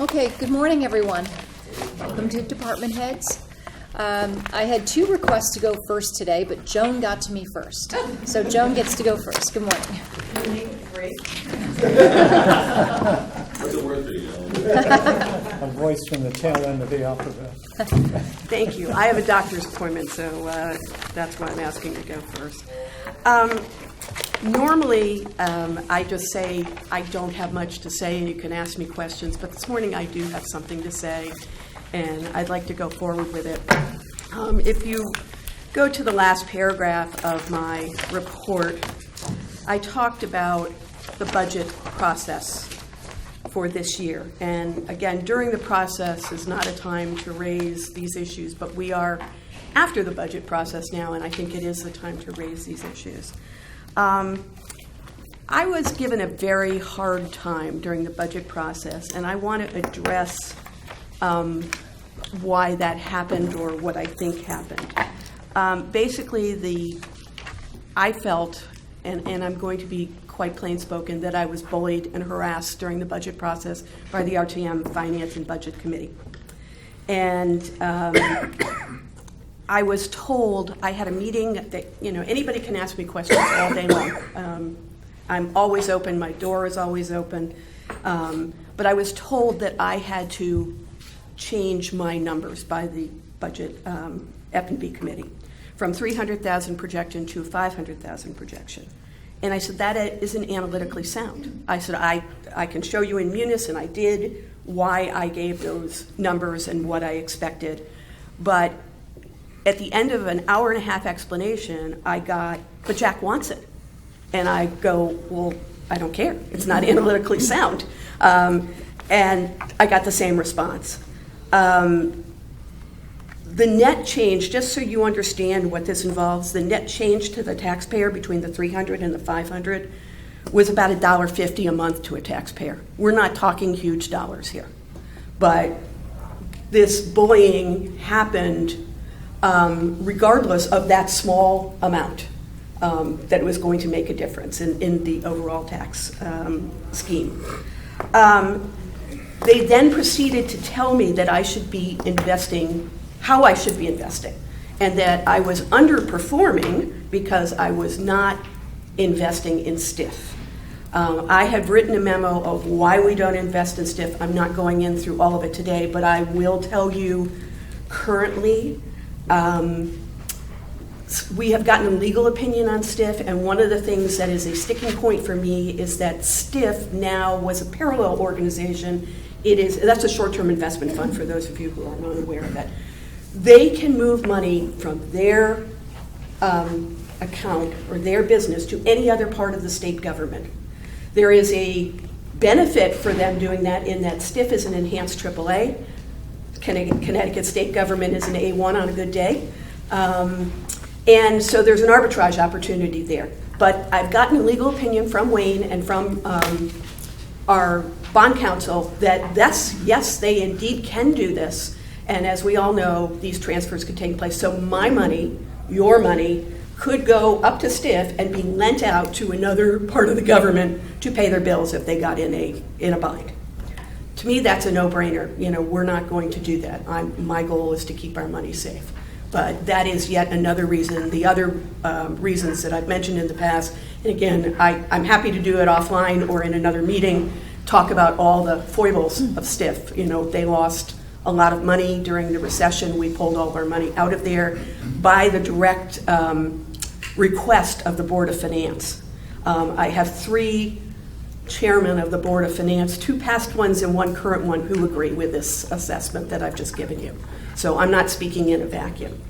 Okay, good morning, everyone. Welcome to Department Heads. I had two requests to go first today, but Joan got to me first. So Joan gets to go first. Good morning. What's the word for you? A voice from the tail end of the alphabet. Thank you. I have a doctor's appointment, so that's why I'm asking to go first. Normally, I just say I don't have much to say and you can ask me questions, but this morning I do have something to say, and I'd like to go forward with it. If you go to the last paragraph of my report, I talked about the budget process for this year. And again, during the process is not a time to raise these issues, but we are after the budget process now, and I think it is the time to raise these issues. I was given a very hard time during the budget process, and I want to address why that happened or what I think happened. Basically, I felt, and I'm going to be quite plain spoken, that I was bullied and harassed during the budget process by the RTM Finance and Budget Committee. And I was told I had a meeting that, anybody can ask me questions all day long. I'm always open, my door is always open. But I was told that I had to change my numbers by the budget F&B committee from 300,000 projection to 500,000 projection. And I said, that isn't analytically sound. I said, I can show you in Munis, and I did, why I gave those numbers and what I expected. But at the end of an hour and a half explanation, I got, but Jack wants it. And I go, well, I don't care. It's not analytically sound. And I got the same response. The net change, just so you understand what this involves, the net change to the taxpayer between the 300 and the 500 was about $1.50 a month to a taxpayer. We're not talking huge dollars here. But this bullying happened regardless of that small amount that was going to make a difference in the overall tax scheme. They then proceeded to tell me that I should be investing, how I should be investing, and that I was underperforming because I was not investing in STIF. I have written a memo of why we don't invest in STIF. I'm not going in through all of it today, but I will tell you currently we have gotten a legal opinion on STIF, and one of the things that is a sticking point for me is that STIF now was a parallel organization. That's a short-term investment fund for those of you who are not aware of it. They can move money from their account or their business to any other part of the state government. There is a benefit for them doing that in that STIF is an enhanced AAA. Connecticut state government is an A1 on a good day. And so there's an arbitrage opportunity there. But I've gotten a legal opinion from Wayne and from our bond counsel that yes, they indeed can do this. And as we all know, these transfers could take place. So my money, your money, could go up to STIF and be lent out to another part of the government to pay their bills if they got in a bind. To me, that's a no-brainer. We're not going to do that. My goal is to keep our money safe. But that is yet another reason. The other reasons that I've mentioned in the past, and again, I'm happy to do it offline or in another meeting, talk about all the foibles of STIF. They lost a lot of money during the recession. We pulled all of our money out of there by the direct request of the Board of Finance. I have 3 chairmen of the Board of Finance, 2 past ones and 1 current one, who agree with this assessment that I've just given you. So I'm not speaking in a vacuum.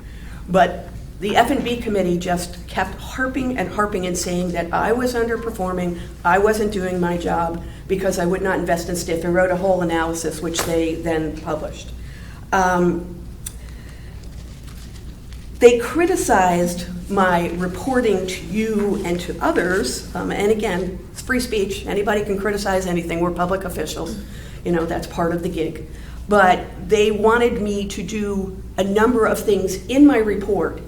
But the F&B committee just kept harping and saying that I was underperforming, I wasn't doing my job because I would not invest in STIF, and wrote a whole analysis which they then published. They criticized my reporting to you and to others, and again, it's free speech. Anybody can criticize anything. We're public officials. That's part of the gig. But they wanted me to do a number of things in my report,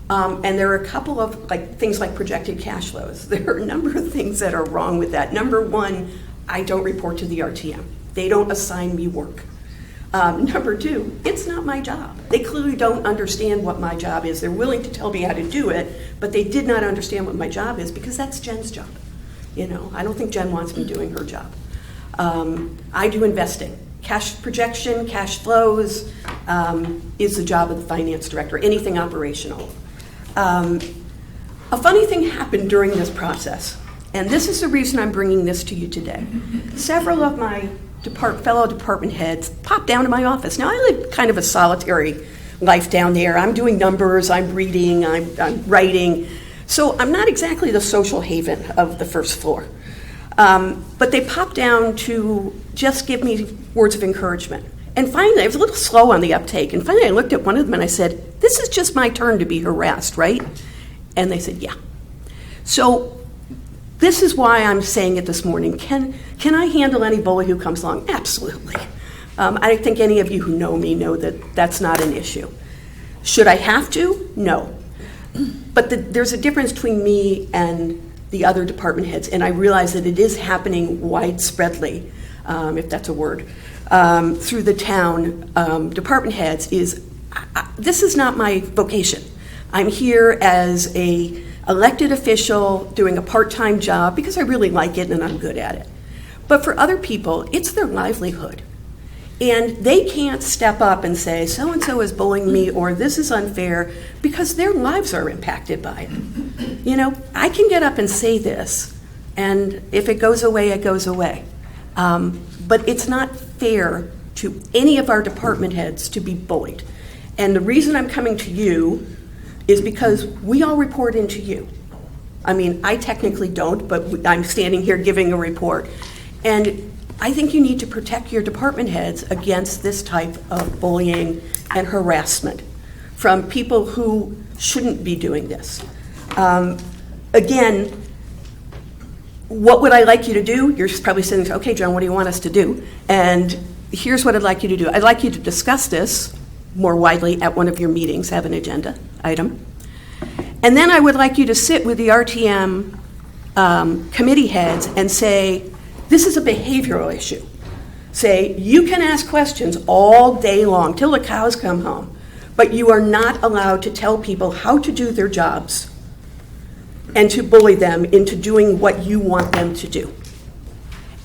and there are a couple of things like projected cash flows. There are a number of things that are wrong with that. Number one, I don't report to the RTM. They don't assign me work. Number two, it's not my job. They clearly don't understand what my job is. They're willing to tell me how to do it, but they did not understand what my job is because that's Jen's job. You know, I don't think Jen wants me doing her job. I do investing. Cash projection, cash flows is the job of the finance director, anything operational. A funny thing happened during this process, and this is the reason I'm bringing this to you today. Several of my fellow department heads popped down to my office. Now, I live kind of a solitary life down there. I'm doing numbers, I'm reading, I'm writing. So I'm not exactly the social haven of the first floor. But they popped down to just give me words of encouragement. And finally, I was a little slow on the uptake. And finally, I looked at one of them and I said, "This is just my turn to be harassed, right?" And they said, "Yeah." So this is why I'm saying it this morning. Can I handle any bully who comes along? Absolutely. I think any of you who know me know that that's not an issue. Should I have to? No. But there's a difference between me and the other department heads, and I realize that it is happening widespreadly, if that's a word, through the town. Department heads this is not my vocation. I'm here as a elected official doing a part-time job because I really like it and I'm good at it. But for other people, it's their livelihood. And they can't step up and say, so-and-so is bullying me or this is unfair because their lives are impacted by it. You know, I can get up and say this, and if it goes away, it goes away. But it's not fair to any of our department heads to be bullied. And the reason I'm coming to you is because we all report into you. I mean, I technically don't, but I'm standing here giving a report. And I think you need to protect your department heads against this type of bullying and harassment from people who shouldn't be doing this. Again, what would I like you to do? You're probably saying, okay, John, what do you want us to do? And here's what I'd like you to do. I'd like you to discuss this more widely at one of your meetings, have an agenda item. And then I would like you to sit with the RTM committee heads and say, this is a behavioral issue. Say, you can ask questions all day long till the cows come home, but you are not allowed to tell people how to do their jobs and to bully them into doing what you want them to do.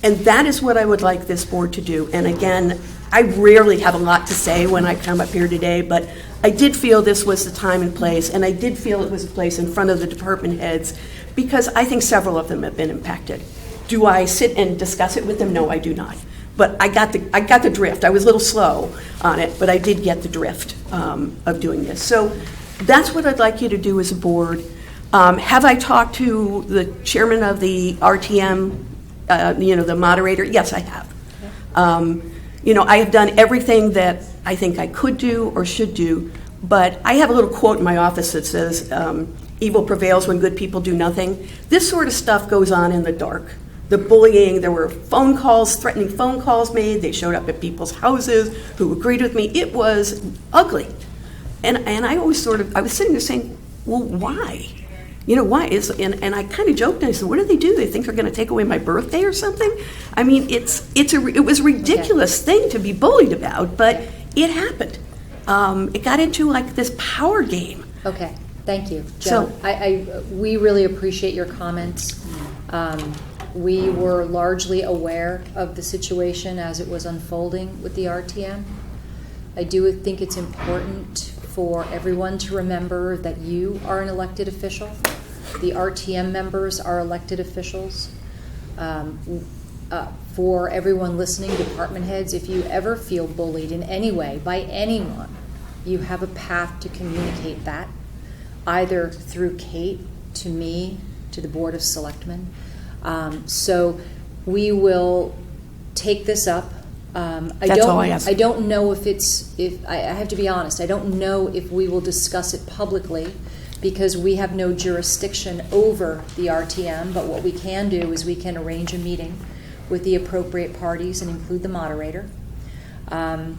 And that is what I would like this board to do. And again, I rarely have a lot to say when I come up here today, but I did feel this was the time and place, and I did feel it was a place in front of the department heads because I think several of them have been impacted. Do I sit and discuss it with them? No, I do not. But I got the drift. I was a little slow on it, but I did get the drift of doing this. So that's what I'd like you to do as a board. Have I talked to the chairman of the RTM, the moderator? Yes, I have. I have done everything that I think I could do or should do, but I have a little quote in my office that says, evil prevails when good people do nothing. This sort of stuff goes on in the dark. The bullying, there were phone calls, threatening phone calls made. They showed up at people's houses who agreed with me. It was ugly. And I always I was sitting there saying, well, why? Why is, and I kind of joked and I said, what do? They think they're going to take away my birthday or something? I mean, it was a ridiculous thing to be bullied about, but it happened. It got into like this power game. Okay, thank you, Joe. We really appreciate your comments. We were largely aware of the situation as it was unfolding with the RTM. I do think it's important for everyone to remember that you are an elected official. The RTM members are elected officials. For everyone listening, department heads, if you ever feel bullied in any way by anyone, you have a path to communicate that, either through Kate, to me, to the Board of Selectmen. So we will take this up. That's all I ask. I don't know if I have to be honest, I don't know if we will discuss it publicly because we have no jurisdiction over the RTM, but what we can do is we can arrange a meeting with the appropriate parties and include the moderator. And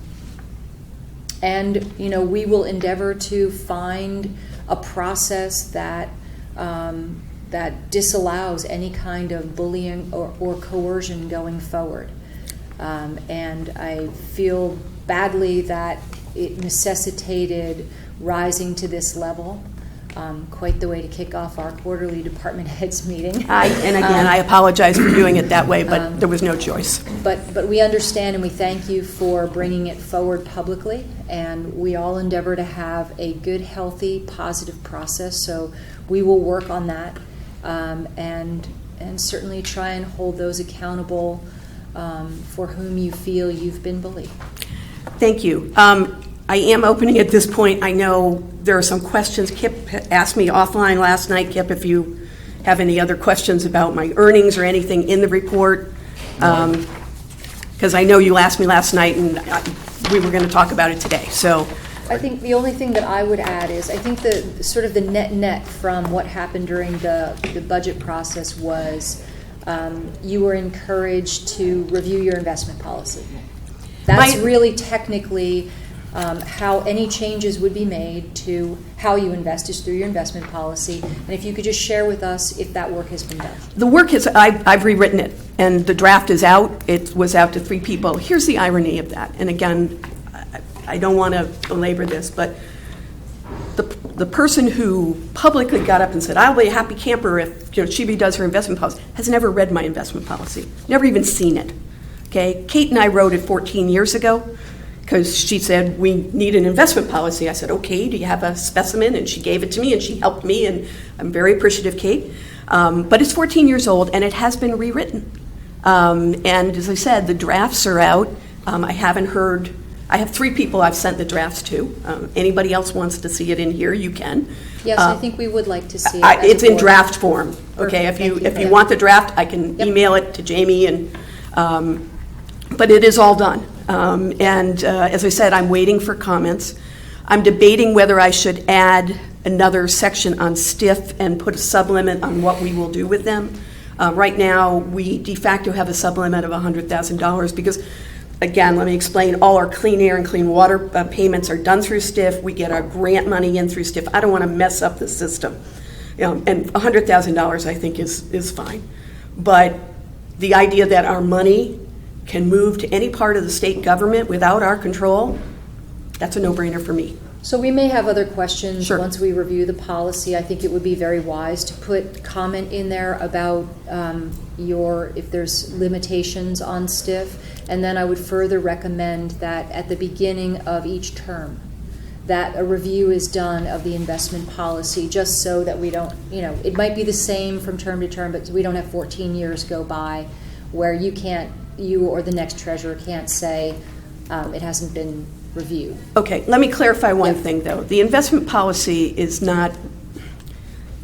we will endeavor to find a process that that disallows any kind of bullying or coercion going forward. And I feel badly that it necessitated rising to this level. Quite the way to kick off our quarterly department heads meeting. I apologize for doing it that way, but there was no choice. But we understand and we thank you for bringing it forward publicly, and we all endeavor to have a good, healthy, positive process. So we will work on that, and certainly try and hold those accountable for whom you feel you've been bullied. Thank you. I am opening at this point. I know there are some questions. Kip asked me offline last night, Kip, if you have any other questions about my earnings or anything in the report. Because I know you asked me last night, and we were going to talk about it today. So I think the only thing that I would add is I think the sort of the net from what happened during the budget process was you were encouraged to review your investment policy. That's really technically how any changes would be made to how you invest is through your investment policy. And if you could just share with us if that work has been done. The work is, I've rewritten it, and the draft is out. It was out to 3 people. Here's the irony of that. And again, I don't want to belabor this, but the person who publicly got up and said, I'll be a happy camper if she redoes her investment policy, has never read my investment policy, never even seen it. Okay? Kate and I wrote it 14 years ago, because she said, we need an investment policy. I said, okay, do you have a specimen? And she gave it to me, and she helped me, and I'm very appreciative, Kate. But it's 14 years old, and it has been rewritten. And as I said, the drafts are out. I haven't heard, I have 3 people I've sent the drafts to. Anybody else wants to see it in here, you can. Yes, I think we would like to see it. It's in draft form. Okay, if you want the draft, I can email it to Jamie, and but it is all done. As I said, I'm waiting for comments. I'm debating whether I should add another section on STIF and put a sublimit on what we will do with them. Right now, we de facto have a sublimit of $100,000 because, again, let me explain, all our clean air and clean water payments are done through STIF. We get our grant money in through STIF. I don't want to mess up the system. And $100,000 I think is fine. But the idea that our money can move to any part of the state government without our control, that's a no-brainer for me. So we may have other questions Sure. once we review the policy. I think it would be very wise to put comment in there about if there's limitations on STIF, and then I would further recommend that at the beginning of each term, that a review is done of the investment policy, just so that we don't, it might be the same from term to term, but we don't have 14 years go by where you or the next treasurer can't say it hasn't been reviewed. Okay, let me clarify one thing, though. The investment policy is not,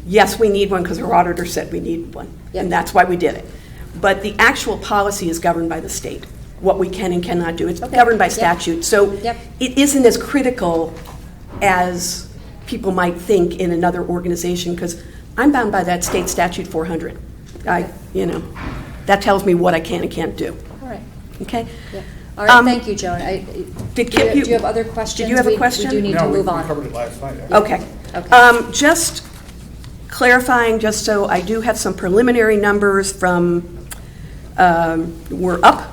yes, we need one because our auditor said we need one, and that's why we did it. But the actual policy is governed by the state, what we can and cannot do. It's governed by statute. So it isn't as critical as people might think in another organization, because I'm bound by that state statute 400. That tells me what I can and can't do. All right. Okay? Yeah. All right, thank you, Joan. Do you have other questions? Did you have a question? We do need to move on. We covered it last night. Okay. Just clarifying, just so I do have some preliminary numbers from, we're up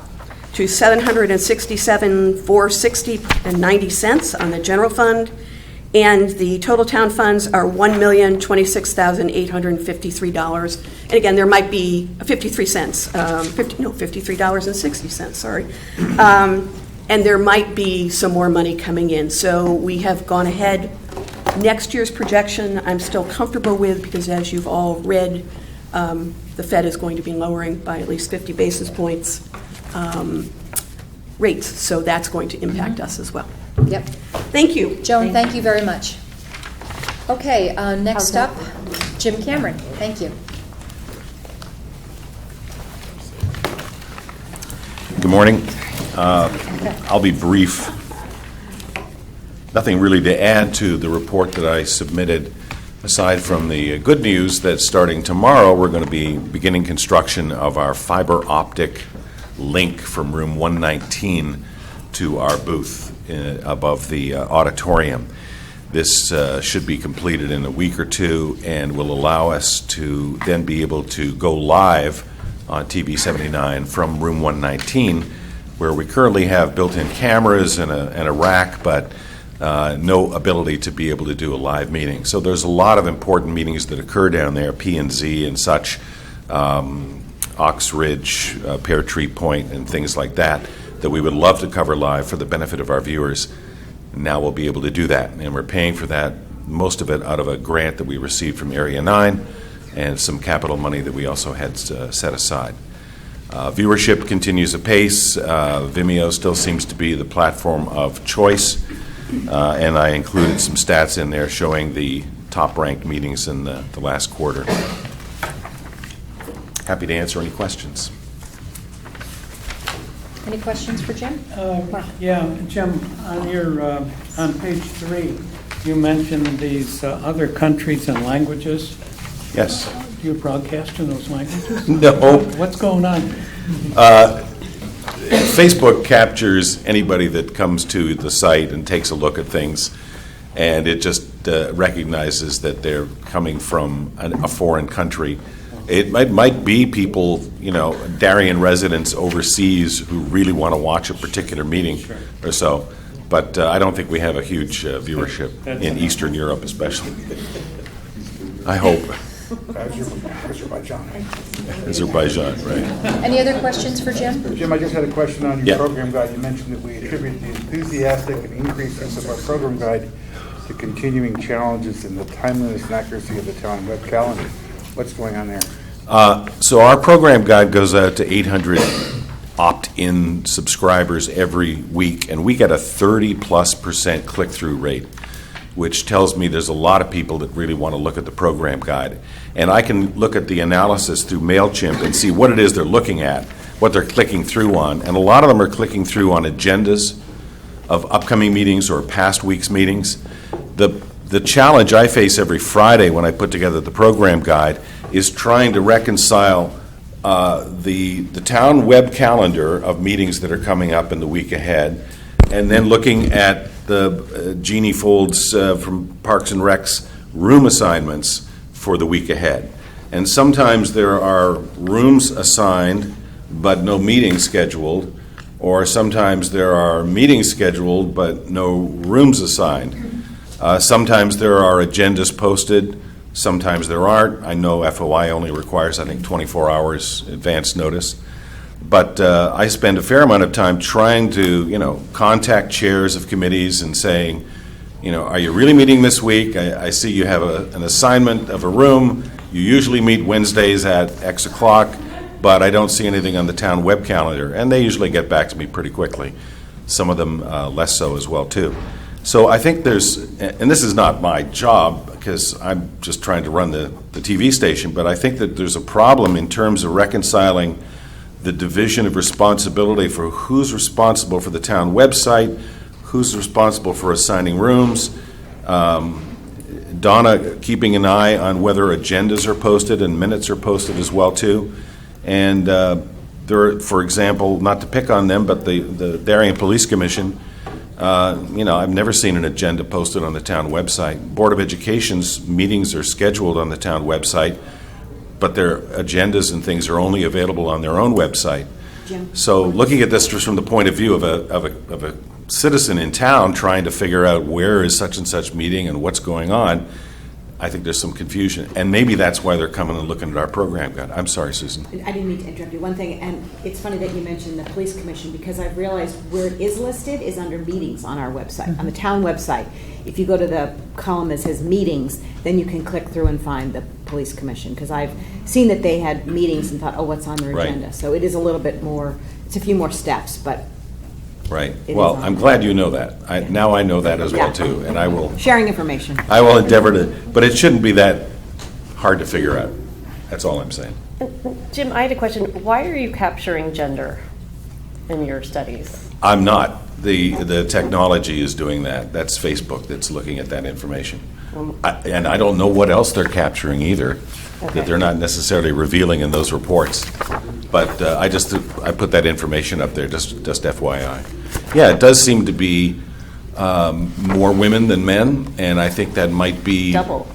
to $767,460.90 on the general fund, and the total town funds are $1,026,853. And again, there might be 53 cents, $53.60, sorry. And there might be some more money coming in. So we have gone ahead. Next year's projection, I'm still comfortable with, because as you've all read, the Fed is going to be lowering by at least 50 basis points rates. So that's going to impact us as well. Yep. Thank you. Joan, thank you very much. Okay, next up, Jim Cameron. Thank you. Good morning. I'll be brief. Nothing really to add to the report that I submitted, aside from the good news that starting tomorrow we're going to be beginning construction of our fiber optic link from room 119 to our booth above the auditorium. This should be completed in a week or two and will allow us to then be able to go live on TV 79 from room 119 where we currently have built-in cameras and a rack, but no ability to be able to do a live meeting. So there's a lot of important meetings that occur down there, P&Z and such, Ox Ridge, Pear Tree Point, and things like that, that we would love to cover live for the benefit of our viewers. Now we'll be able to do that, and we're paying for that, most of it out of a grant that we received from Area 9 and some capital money that we also had set aside. Viewership continues apace. Vimeo still seems to be the platform of choice, and I included some stats in there showing the top-ranked meetings in the last quarter. Happy to answer any questions. Any questions for Jim? Yeah, Jim, on page 3, you mentioned these other countries and languages. Yes. Do you broadcast in those languages? No. What's going on? Facebook captures anybody that comes to the site and takes a look at things, and it just recognizes that they're coming from a foreign country. It might be people, Darien residents overseas who really want to watch a particular meeting or so, but I don't think we have a huge viewership in Eastern Europe especially. I hope. Azerbaijan, right. Any other questions for Jim? Jim, I just had a question on your Yeah. program guide. You mentioned that we attribute the enthusiastic and increased use of our program guide to continuing challenges in the timeliness and accuracy of the town web calendar. What's going on there? So our program guide goes out to 800 opt-in subscribers every week, and we get a 30+% click-through rate, which tells me there's a lot of people that really want to look at the program guide. And I can look at the analysis through MailChimp and see what it is they're looking at, what they're clicking through on. And a lot of them are clicking through on agendas of upcoming meetings or past week's meetings. The challenge I face every Friday when I put together the program guide is trying to reconcile the town web calendar of meetings that are coming up in the week ahead, and then looking at the Jeannie Folds from Parks and Rec's room assignments for the week ahead. And sometimes there are rooms assigned but no meetings scheduled, or sometimes there are meetings scheduled but no rooms assigned. Sometimes there are agendas posted, sometimes there aren't. I know FOI only requires, I think, 24 hours advance notice. But I spend a fair amount of time trying to, contact chairs of committees and saying, are you really meeting this week? I see you have an assignment of a room. You usually meet Wednesdays at X o'clock, but I don't see anything on the town web calendar. And they usually get back to me pretty quickly. Some of them less so as well, too. So I think and this is not my job because I'm just trying to run the TV station, but I think that there's a problem in terms of reconciling the division of responsibility for who's responsible for the town website, who's responsible for assigning rooms, Donna keeping an eye on whether agendas are posted and minutes are posted as well too. And there are, for example, not to pick on them, but the Darien Police Commission, I've never seen an agenda posted on the town website. Board of Education's meetings are scheduled on the town website, but their agendas and things are only available on their own website. Jim? So looking at this just from the point of view of a citizen in town trying to figure out where is such and such meeting and what's going on, I think there's some confusion. And maybe that's why they're coming and looking at our program guide. I'm sorry, Susan. I didn't mean to interrupt you. One thing, and it's funny that you mentioned the police commission because I've realized where it is listed is under meetings on our website, on the town website. If you go to the column that says meetings, then you can click through and find the police commission because I've seen that they had meetings and thought, oh, what's on their Right. agenda? So it is a little bit more, it's a few more steps, but Right. It Well, is on I'm there. glad you know that. Now I know that as well Yeah. too, and I will sharing information. endeavor to, but it shouldn't be that hard to figure out. That's all I'm saying. Jim, I had a question. Why are you capturing gender in your studies? I'm not. The technology is doing that. That's Facebook that's looking at that information. And I don't know what else they're capturing either, Okay. that they're not necessarily revealing in those reports. But I put that information up there, just FYI. Yeah, it does seem to be more women than men, and I think that might be... Double.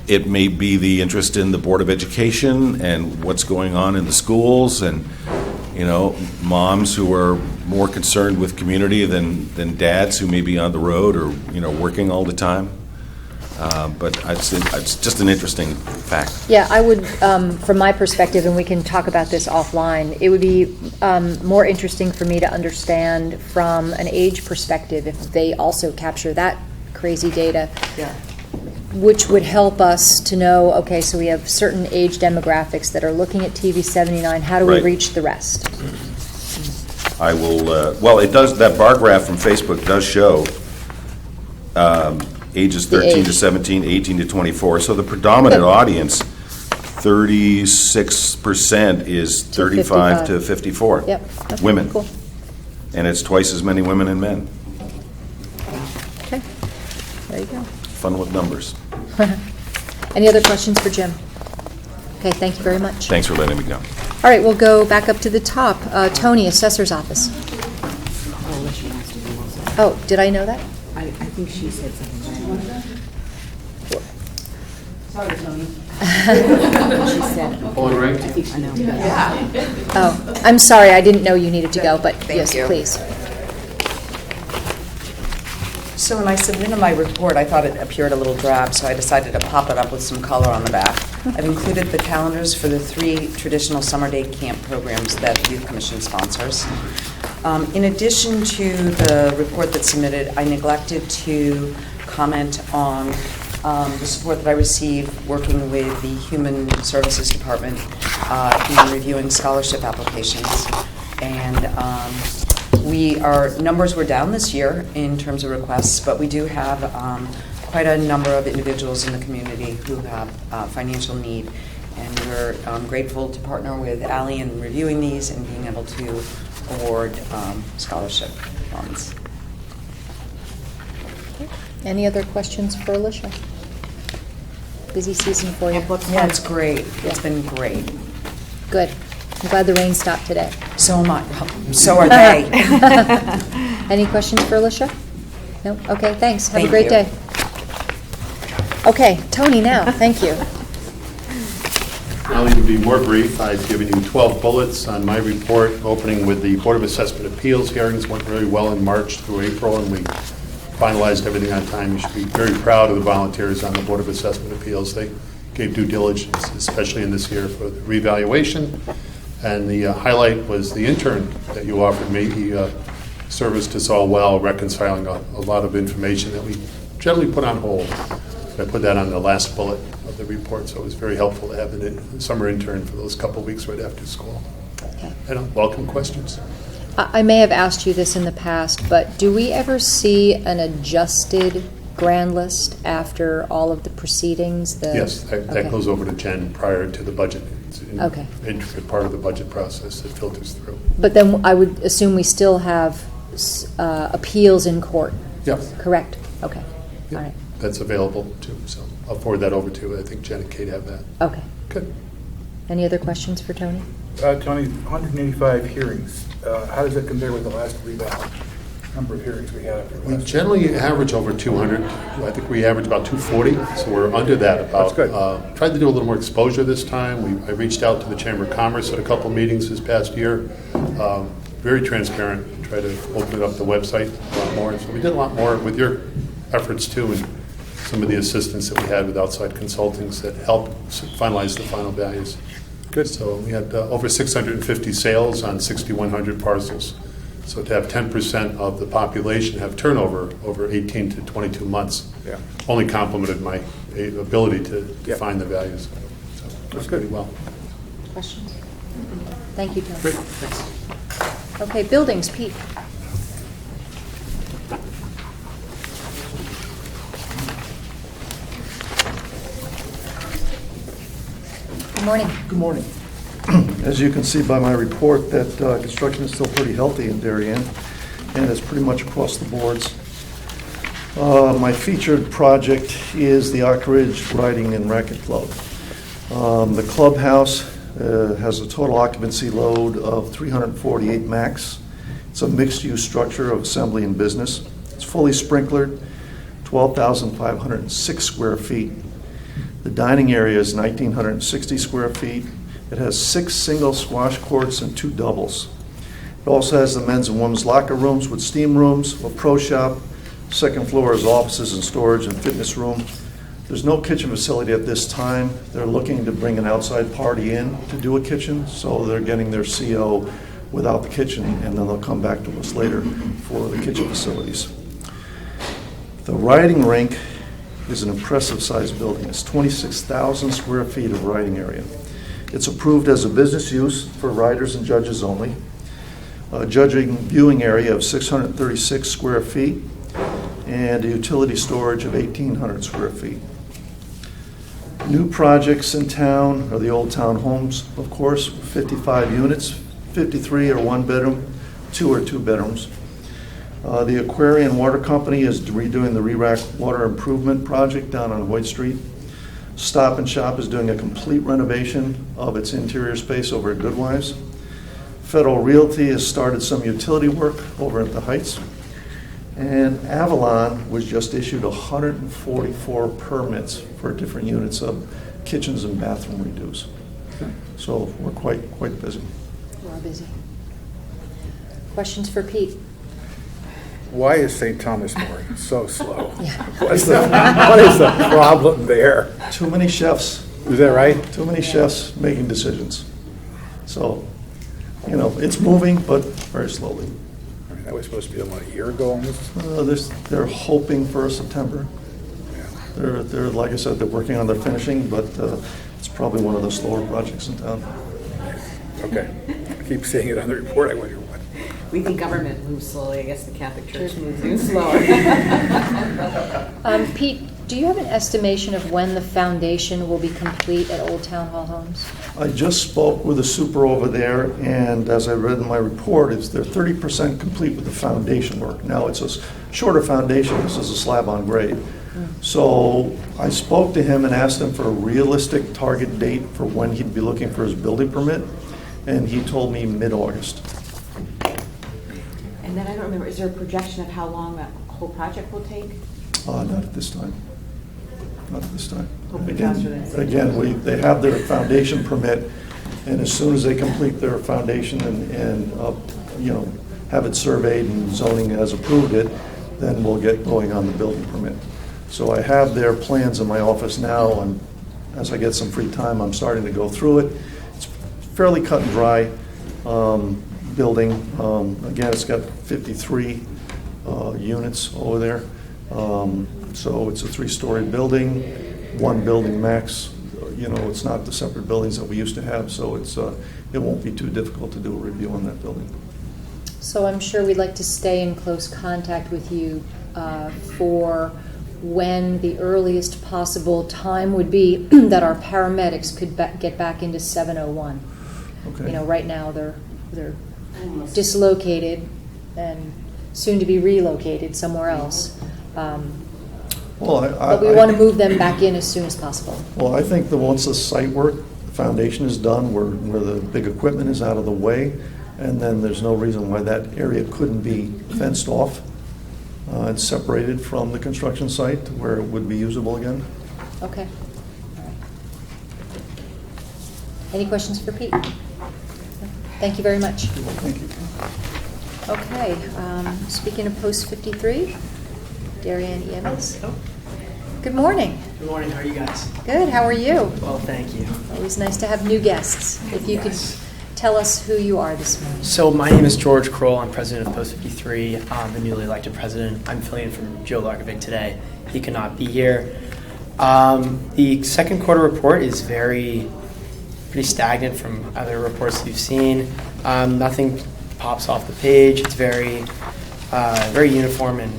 It may be the interest in the Board of Education and what's going on in the schools, and moms who are more concerned with community than dads who may be on the road or, working all the time. But it's just an interesting fact. Yeah, I would, from my perspective, and we can talk about this offline, it would be more interesting for me to understand from an age perspective if they also capture that crazy data. Yeah. Which would help us to know, okay, so we have certain age demographics that are looking at TV 79. How do we Right. reach the rest? I will, it does, that bar graph from Facebook does show ages The 13 to age. 17, 18 to 24. So the predominant audience, 36% is 35 to 54. Yep. Okay, Women. Cool. And it's twice as many women and men. Okay. There you go. Fun with numbers. Any other questions for Jim? Okay, thank you very much. Thanks for letting me go. All right, we'll go back up to the top. Tony, Assessor's Office. Coalition wants to do also. Oh, did I know that? I think she said something. Sorry, Tony. She said. All right. I think, I know. Oh, I'm sorry, I didn't know you needed to go, but yes, you. please. So when I submitted my report, I thought it appeared a little drab, so I decided to pop it up with some color on the back. I've included the calendars for the 3 traditional summer day camp programs that the Youth Commission sponsors. In addition to the report that's submitted, I neglected to comment on the support that I received working with the Human Services Department in reviewing scholarship applications. And numbers were down this year in terms of requests, but we do have quite a number of individuals in the community who have financial need, and we're grateful to partner with Ally in reviewing these and being able to award scholarship funds. Any other questions for Alicia? Busy season for you. Yeah, it's great. It's been great. Good. I'm glad the rain stopped today. So am I. So are they. Any questions for Alicia? No? Okay, thanks. Have a Thank great you. day. Okay, Tony now. Thank you. I'll even be more brief. I've given you 12 bullets on my report, opening with the Board of Assessment Appeals hearings. Went very well in March through April, and we finalized everything on time. You should be very proud of the volunteers on the Board of Assessment Appeals. They gave due diligence, especially in this year, for the revaluation. And the highlight was the intern that you offered me. He serviced us all well, reconciling a lot of information that we generally put on hold. I put that on the last bullet of the report, so it was very helpful to have a summer intern for those couple of weeks right after school. Okay. And I'll welcome questions. I may have asked you this in the past, but do we ever see an adjusted grand list after all of the proceedings? Yes, that Okay. goes over to Jen prior to the budget. It's an Okay. intricate part of the budget process that filters through. But then I would assume we still have appeals in court, Yep. correct? Okay, Yep. all right, That's available too, so I'll forward that over to, I think Jen and Kate have that. okay. Good. Any other questions for Tony? Tony, 185 hearings. How does that compare with the last reval number of hearings we had? We generally average over 200. I think we average about 240, so we're under that about. That's good. Tried to do a little more exposure this time. I reached out to the Chamber of Commerce at a couple meetings this past year. Very transparent. Tried to open it up the website a lot more. So we did a lot more with your efforts too, and some of the assistance that we had with outside consultants that helped finalize the final values. Good. So we had over 650 sales on 6,100 parcels. So to have 10% of the population have turnover over 18 to 22 months Yeah. only complemented my ability to Yeah. define the values. So That's pretty good. well. Questions? Thank you, Tony. Great, thanks. Okay, buildings, Pete. Good morning. Good morning. As you can see by my report, that construction is still pretty healthy in Darien, and it's pretty much across the boards. My featured project is the Oak Ridge Riding and Racquet Club. The clubhouse has a total occupancy load of 348 max. It's a mixed-use structure of assembly and business. It's fully sprinklered, 12,506 square feet. The dining area is 1,960 square feet, It has 6 single squash courts and 2 doubles. It also has the men's and women's locker rooms with steam rooms, a pro shop. Second floor is offices and storage and fitness room. There's no kitchen facility at this time. They're looking to bring an outside party in to do a kitchen, so they're getting their CO without the kitchen, and then they'll come back to us later for the kitchen facilities. The riding rink is an impressive sized building. It's 26,000 square feet of riding area. It's approved as a business use for riders and judges only. A judging viewing area of 636 square feet and a utility storage of 1,800 square feet. New projects in town are the Old Town Homes, of course, 55 units, 53 are 1 bedroom, 2 are 2 bedrooms. The Aquarian Water Company is redoing the RERAC water improvement project down on Hoyt Street. Stop and Shop is doing a complete renovation of its interior space over at Goodwives. Federal Realty has started some utility work over at the Heights. And Avalon was just issued 144 permits for different units of kitchens and bathroom redos. So we're quite busy. We're busy. Questions for Pete? Why is St. Thomas More so slow? Yeah. What is the problem there? Too many chefs. Is that right? Too many chefs making decisions. So, it's moving, but very slowly. That was supposed to be a year ago almost. They're hoping for September. They're like I said, they're working on their finishing, but it's probably one of the slower projects in town. Okay. I keep seeing it on the report. I wonder what. We think government moves slowly. I guess the Catholic Church moves even slower. Pete, do you have an estimation of when the foundation will be complete at Old Town Hall Homes? I just spoke with a super over there, and as I read in my report, they're 30% complete with the foundation work. Now it's a shorter foundation. This is a slab on grade. So I spoke to him and asked him for a realistic target date for when he'd be looking for his building permit, and he told me mid-August. And then I don't remember, is there a projection of how long that whole project will take? Not at this time. Not at this time. Hopefully faster than six. Again, they have their foundation permit, and as soon as they complete their foundation and have it surveyed and zoning has approved it, then we'll get going on the building permit. So I have their plans in my office now, and as I get some free time, I'm starting to go through it. It's fairly cut and dry building. Again, it's got 53 units over there. So it's a 3-story building, 1 building max. It's not the separate buildings that we used to have, so it won't be too difficult to do a review on that building. So I'm sure we'd like to stay in close contact with you for when the earliest possible time would be that our paramedics could get back into 701. Okay. Right now they're dislocated and soon to be relocated somewhere else. But we want to move them back in as soon as possible. Well, I think that once the site work, the foundation is done, where the big equipment is out of the way, and then there's no reason why that area couldn't be fenced off and separated from the construction site to where it would be usable again. Okay. All right. Any questions for Pete? Thank you very much. Thank you. Okay. Speaking of post 53, Darien EMS. Good morning. Good morning. How are you guys? Good. How are you? Well, thank you. Always nice to have new guests. If you could tell us who you are this morning. So my name is George Kroll. I'm president of Post 53. I'm the newly elected president. I'm filling in for Joe Larkovic today. He cannot be here. The second quarter report is pretty stagnant from other reports you've seen. Nothing pops off the page. It's very uniform, and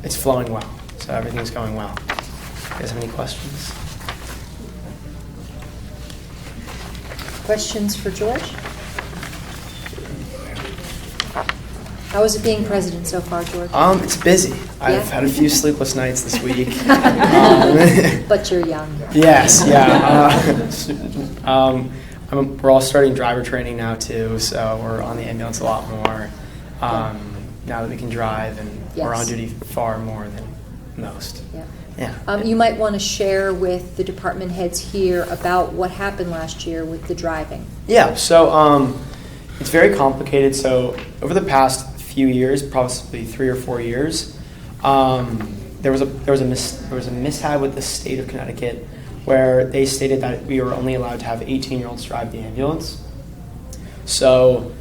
it's flowing well. So everything's going well. You guys have any questions? Questions for George? How is it being president so far, George? It's busy. I've Yeah? had a few sleepless nights this week. But you're young. Yes, yeah. We're all starting driver training now too, so we're on the ambulance a lot more now that we can drive, and we're on Yes. duty far more than most. Yeah. Yeah. You might want to share with the department heads here about what happened last year with the driving. Yeah, so it's very complicated. So over the past few years, probably 3 or 4 years, there was a mishap with the state of Connecticut where they stated that we were only allowed to have 18-year-olds drive the ambulance. So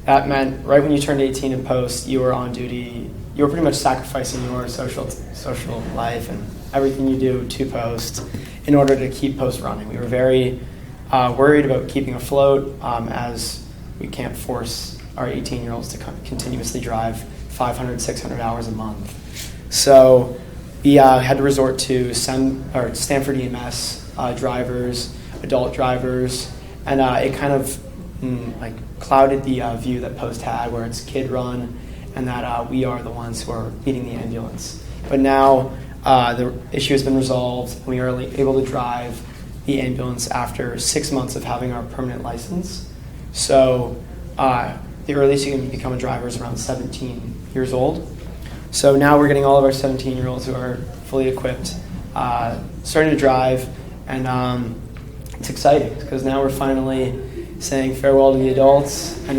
that meant right when you turned 18 in post, you were on duty. You were pretty much sacrificing your social life and everything you do to post in order to keep post running. We were very worried about keeping afloat as we can't force our 18-year-olds to continuously drive 500, 600 hours a month. So we had to resort to Stanford EMS drivers, adult drivers, and it kind of clouded the view that Post had, where it's kid run, and that we are the ones who are leading the ambulance. But now the issue has been resolved, and we are able to drive the ambulance after 6 months of having our permanent license. So the earliest you can become a driver is around 17 years old. So now we're getting all of our 17-year-olds who are fully equipped, starting to drive, and it's exciting because now we're finally saying farewell to the adults, and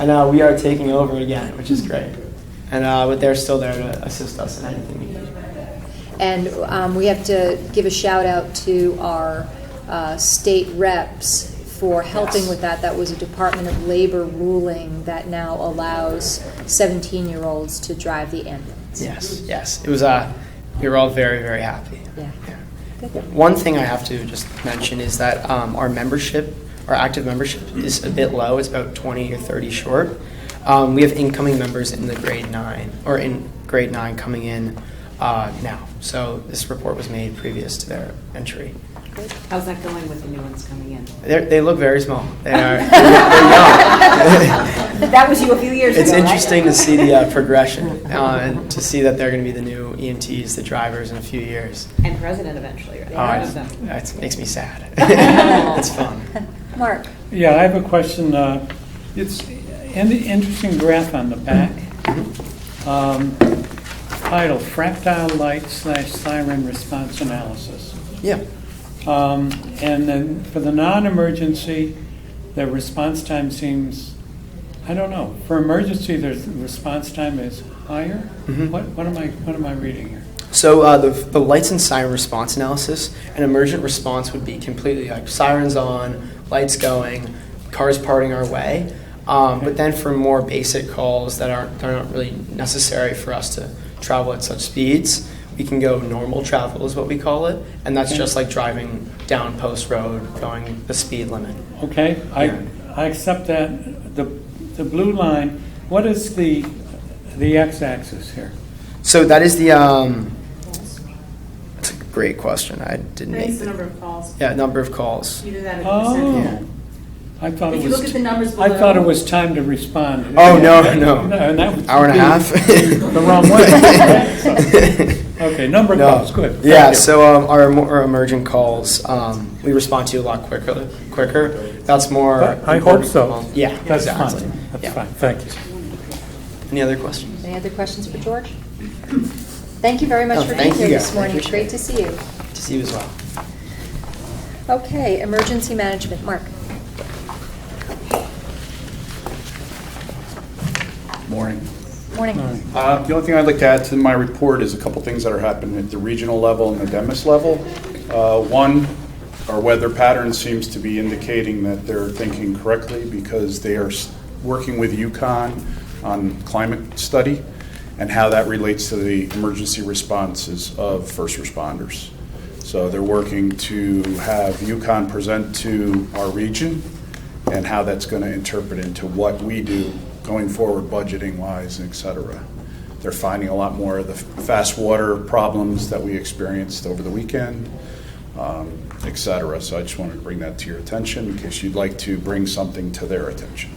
now we are taking over again, which is great. And but they're still there to assist us in anything we need. And we have to give a shout out to our state reps for helping with that. That was a Department of Labor ruling that now allows 17-year-olds to drive the ambulance. Yes. It was. We were all very, very happy. Yeah. One thing I have to just mention is that our active membership is a bit low. It's about 20 or 30 short. We have incoming members in grade 9 coming in now. So this report was made previous to their entry. How's that going with the new ones coming in? They look very small. They're young. That was you a few years ago. It's interesting to see the progression and to see that they're going to be the new EMTs, the drivers in a few years. And president eventually, right? It makes me sad. It's fun. Mark. Yeah, I have a question. It's an interesting graph on the back. Title, Fractile Light / Siren Response Analysis. Yeah. And then for the non-emergency, the response time seems, I don't know. For emergency, the response time is higher. Mm-hmm. What am I reading here? So the lights and siren response analysis, an emergent response would be completely like sirens on, lights going, cars parting our way. But then for more basic calls that aren't really necessary for us to travel at such speeds, we can go normal travel is what we call it, and that's just like driving down Post Road, going the speed limit. Okay, Yeah. I accept that. The blue line, what is the x-axis here? So that is the that's a great question. I didn't make It's the it. number of calls. Yeah, number of calls. You do that at Oh, percent. I thought If it you was. look at the numbers I below. thought it was time to respond. Oh, no. And that would Hour and a be half. The wrong way. Okay, number of calls, good. Thank Yeah, you. so our emergent calls, we respond to a lot quicker. That's more. I hope so. Yeah, That's exactly. fine. That's Yeah. fine. Thank you. Any other questions? Any other questions for George? Thank you very much Oh, for being thank here you, this guys. morning. I It's great to see you. To see you as well. Okay, emergency management, Mark. Morning. Morning. The only thing I'd like to add to my report is a couple things that are happening at the regional level and the DEMIS level. One, our weather pattern seems to be indicating that they're thinking correctly because they are working with UConn on climate study and how that relates to the emergency responses of first responders. So they're working to have UConn present to our region and how that's going to interpret into what we do going forward, budgeting wise, et cetera. They're finding a lot more of the fast water problems that we experienced over the weekend, et cetera. So I just wanted to bring that to your attention in case you'd like to bring something to their attention.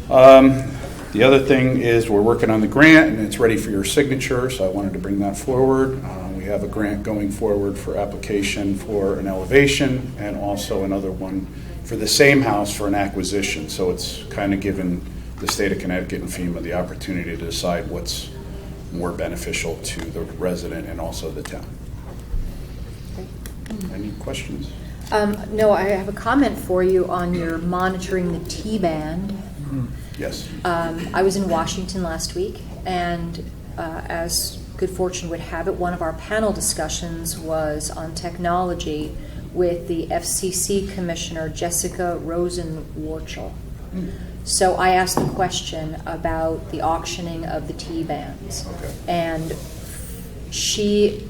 The other thing is we're working on the grant and it's ready for your signature, so I wanted to bring that forward. We have a grant going forward for application for an elevation and also another one for the same house for an acquisition. So it's kind of given the state of Connecticut and FEMA the opportunity to decide what's more beneficial to the resident and also the town. Any questions? No, I have a comment for you on your monitoring the T-band. Yes. I was in Washington last week, and as good fortune would have it, one of our panel discussions was on technology with the FCC Commissioner, Jessica Rosenworcel. So I asked the question about the auctioning of the T-bands. Okay. And she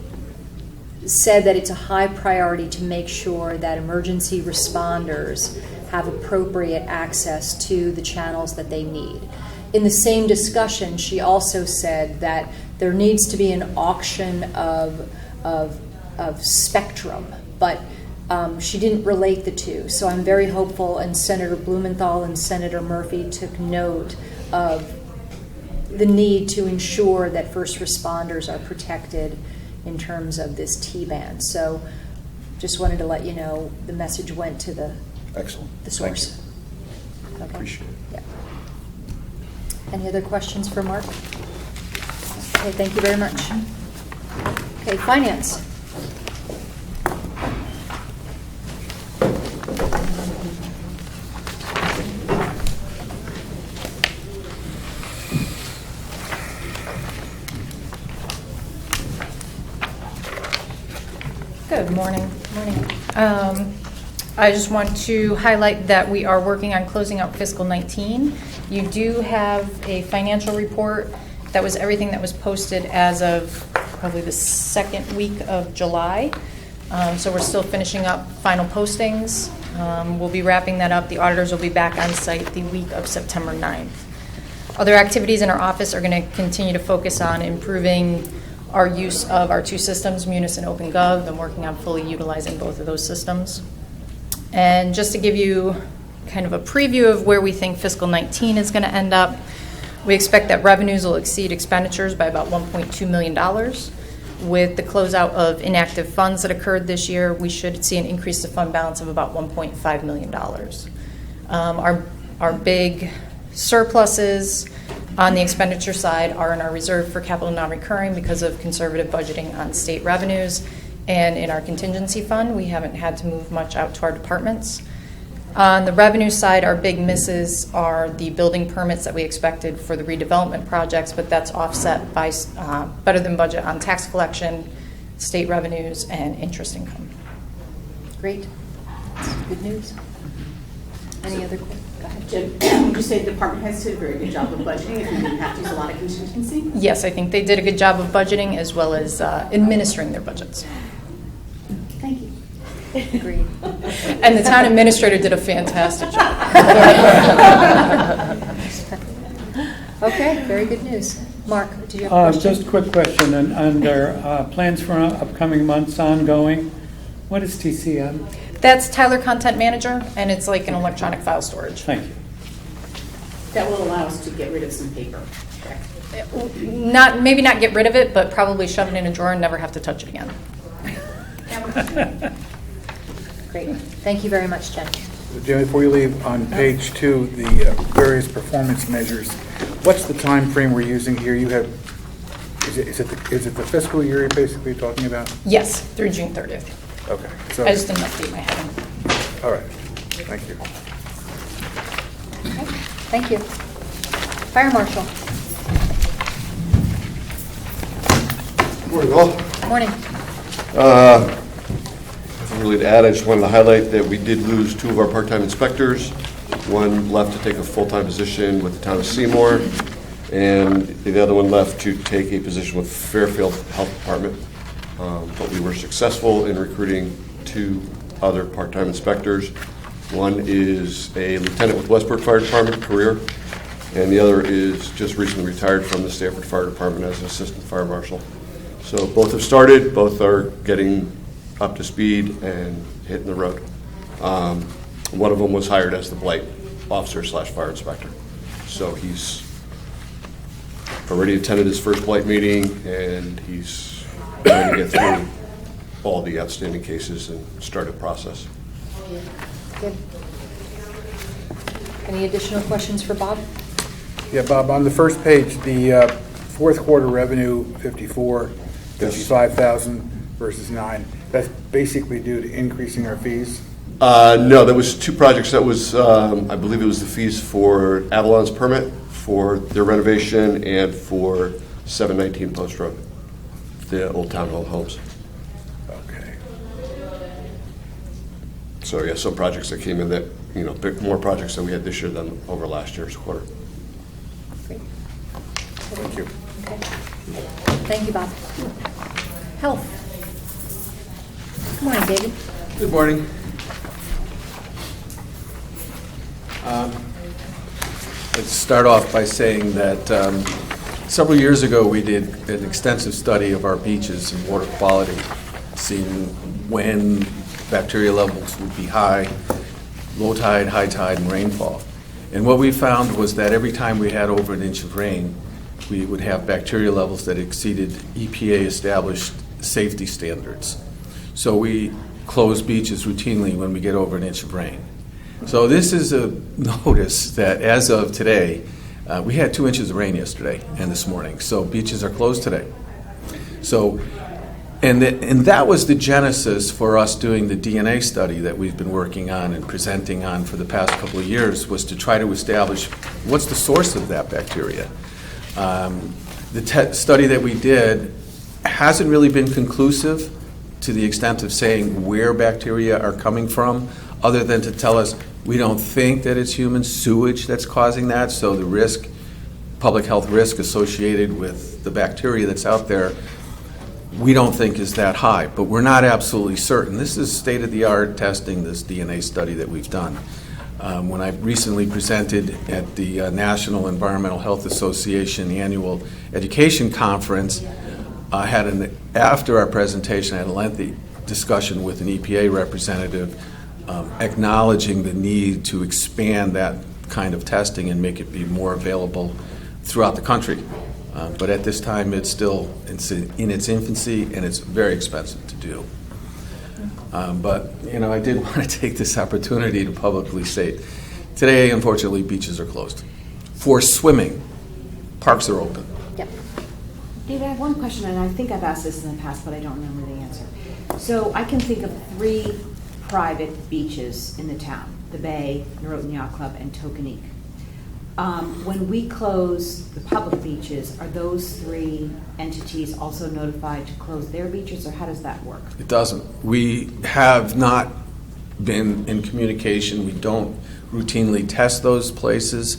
said that it's a high priority to make sure that emergency responders have appropriate access to the channels that they need. In the same discussion, she also said that there needs to be an auction of spectrum, but she didn't relate the two. So I'm very hopeful, and Senator Blumenthal and Senator Murphy took note of the need to ensure that first responders are protected in terms of this T-band. So just wanted to let you know the message went to the Excellent. the source. Thank you. Okay. Appreciate it. Yeah. Any other questions for Mark? Okay, thank you very much. Okay, finance. Good morning. I just want to highlight that we are working on closing out fiscal 19. You do have a financial report that was everything that was posted as of probably the second week of July. So we're still finishing up final postings. We'll be wrapping that up. The auditors will be back on site the week of September 9th. Other activities in our office are going to continue to focus on improving our use of our two systems, Munis and OpenGov, and working on fully utilizing both of those systems. And just to give you kind of a preview of where we think fiscal 19 is going to end up, we expect that revenues will exceed expenditures by about $1.2 million. With the closeout of inactive funds that occurred this year, we should see an increase to fund balance of about $1.5 million. Our big surpluses on the expenditure side are in our reserve for capital non-recurring because of conservative budgeting on state revenues, and in our contingency fund, we haven't had to move much out to our departments. On the revenue side, our big misses are the building permits that we expected for the redevelopment projects, but that's offset by better than budget on tax collection, state revenues, and interest income. Great. That's good news. Any other questions? Go ahead. Jen, would you say the department heads did a very good job of budgeting if you didn't have to use a lot of contingency? Yes, I think they did a good job of budgeting as well as administering their budgets. Thank you. Agreed. And the town administrator did a fantastic job. Okay, very good news. Mark, do you have a question? Just a quick question. Under plans for upcoming months ongoing, what is TCM? That's Tyler Content Manager, and it's like an electronic file storage. Thank you. That will allow us to get rid of some paper, correct? Maybe not get rid of it, but probably shove it in a drawer and never have to touch it again. Great. Thank you very much, Jen. Jamie, before you leave, on page 2, the various performance measures, what's the time frame we're using here? You have, is it the fiscal year you're basically talking about? Yes, through June 30th. Okay. So, I just didn't update my heading. all right. Thank you. Okay. Thank you. Fire Marshal. Morning, all. Morning. Nothing really to add. I just wanted to highlight that we did lose 2 of our part-time inspectors. One left to take a full-time position with the town of Seymour, and the other one left to take a position with Fairfield Health Department. But we were successful in recruiting 2 other part-time inspectors. One is a lieutenant with Westport Fire Department, career, and the other is just recently retired from the Stafford Fire Department as an assistant fire marshal. So both have started, both are getting up to speed and hitting the road. One of them was hired as the blight officer / fire inspector. So he's already attended his first blight meeting, and he's ready to get through all the outstanding cases and start a process. Good. Any additional questions for Bob? Yeah, Bob, on the first page, the fourth quarter revenue, 55,000 versus 9. That's basically due to increasing our fees? No, that was two projects. That was, I believe it was the fees for Avalon's permit for their renovation and for 719 Post Road, the old town hall homes. Okay. So yeah, some projects that came in that, more projects that we had this year than over last year's quarter. Thank you. Okay. Thank you, Bob. Health. Good morning, David. Good morning. Let's start off by saying that several years ago we did an extensive study of our beaches and water quality, seeing when bacteria levels would be high, low tide, high tide, and rainfall. And what we found was that every time we had over an inch of rain, we would have bacteria levels that exceeded EPA-established safety standards. So we close beaches routinely when we get over an inch of rain. So this is a notice that as of today, we had 2 inches of rain yesterday and this morning, so beaches are closed today. So, and that was the genesis for us doing the DNA study that we've been working on and presenting on for the past couple of years, was to try to establish what's the source of that bacteria. The study that we did hasn't really been conclusive to the extent of saying where bacteria are coming from, other than to tell us we don't think that it's human sewage that's causing that, so the risk, public health risk associated with the bacteria that's out there, we don't think is that high, but we're not absolutely certain. This is state-of-the-art testing, this DNA study that we've done. When I recently presented at the National Environmental Health Association annual education conference, after our presentation, I had a lengthy discussion with an EPA representative acknowledging the need to expand that kind of testing and make it be more available throughout the country. But at this time, it's still in its infancy, and it's very expensive to do. But I did want to take this opportunity to publicly state, today, unfortunately, beaches are closed. For swimming, parks are open. Yep. David, I have one question, and I think I've asked this in the past, but I don't remember the answer. So I can think of 3 private beaches in the town: the Bay, Norotan Yacht Club, and Tokenique. When we close the public beaches, are those 3 entities also notified to close their beaches, or how does that work? It doesn't. We have not been in communication. We don't routinely test those places.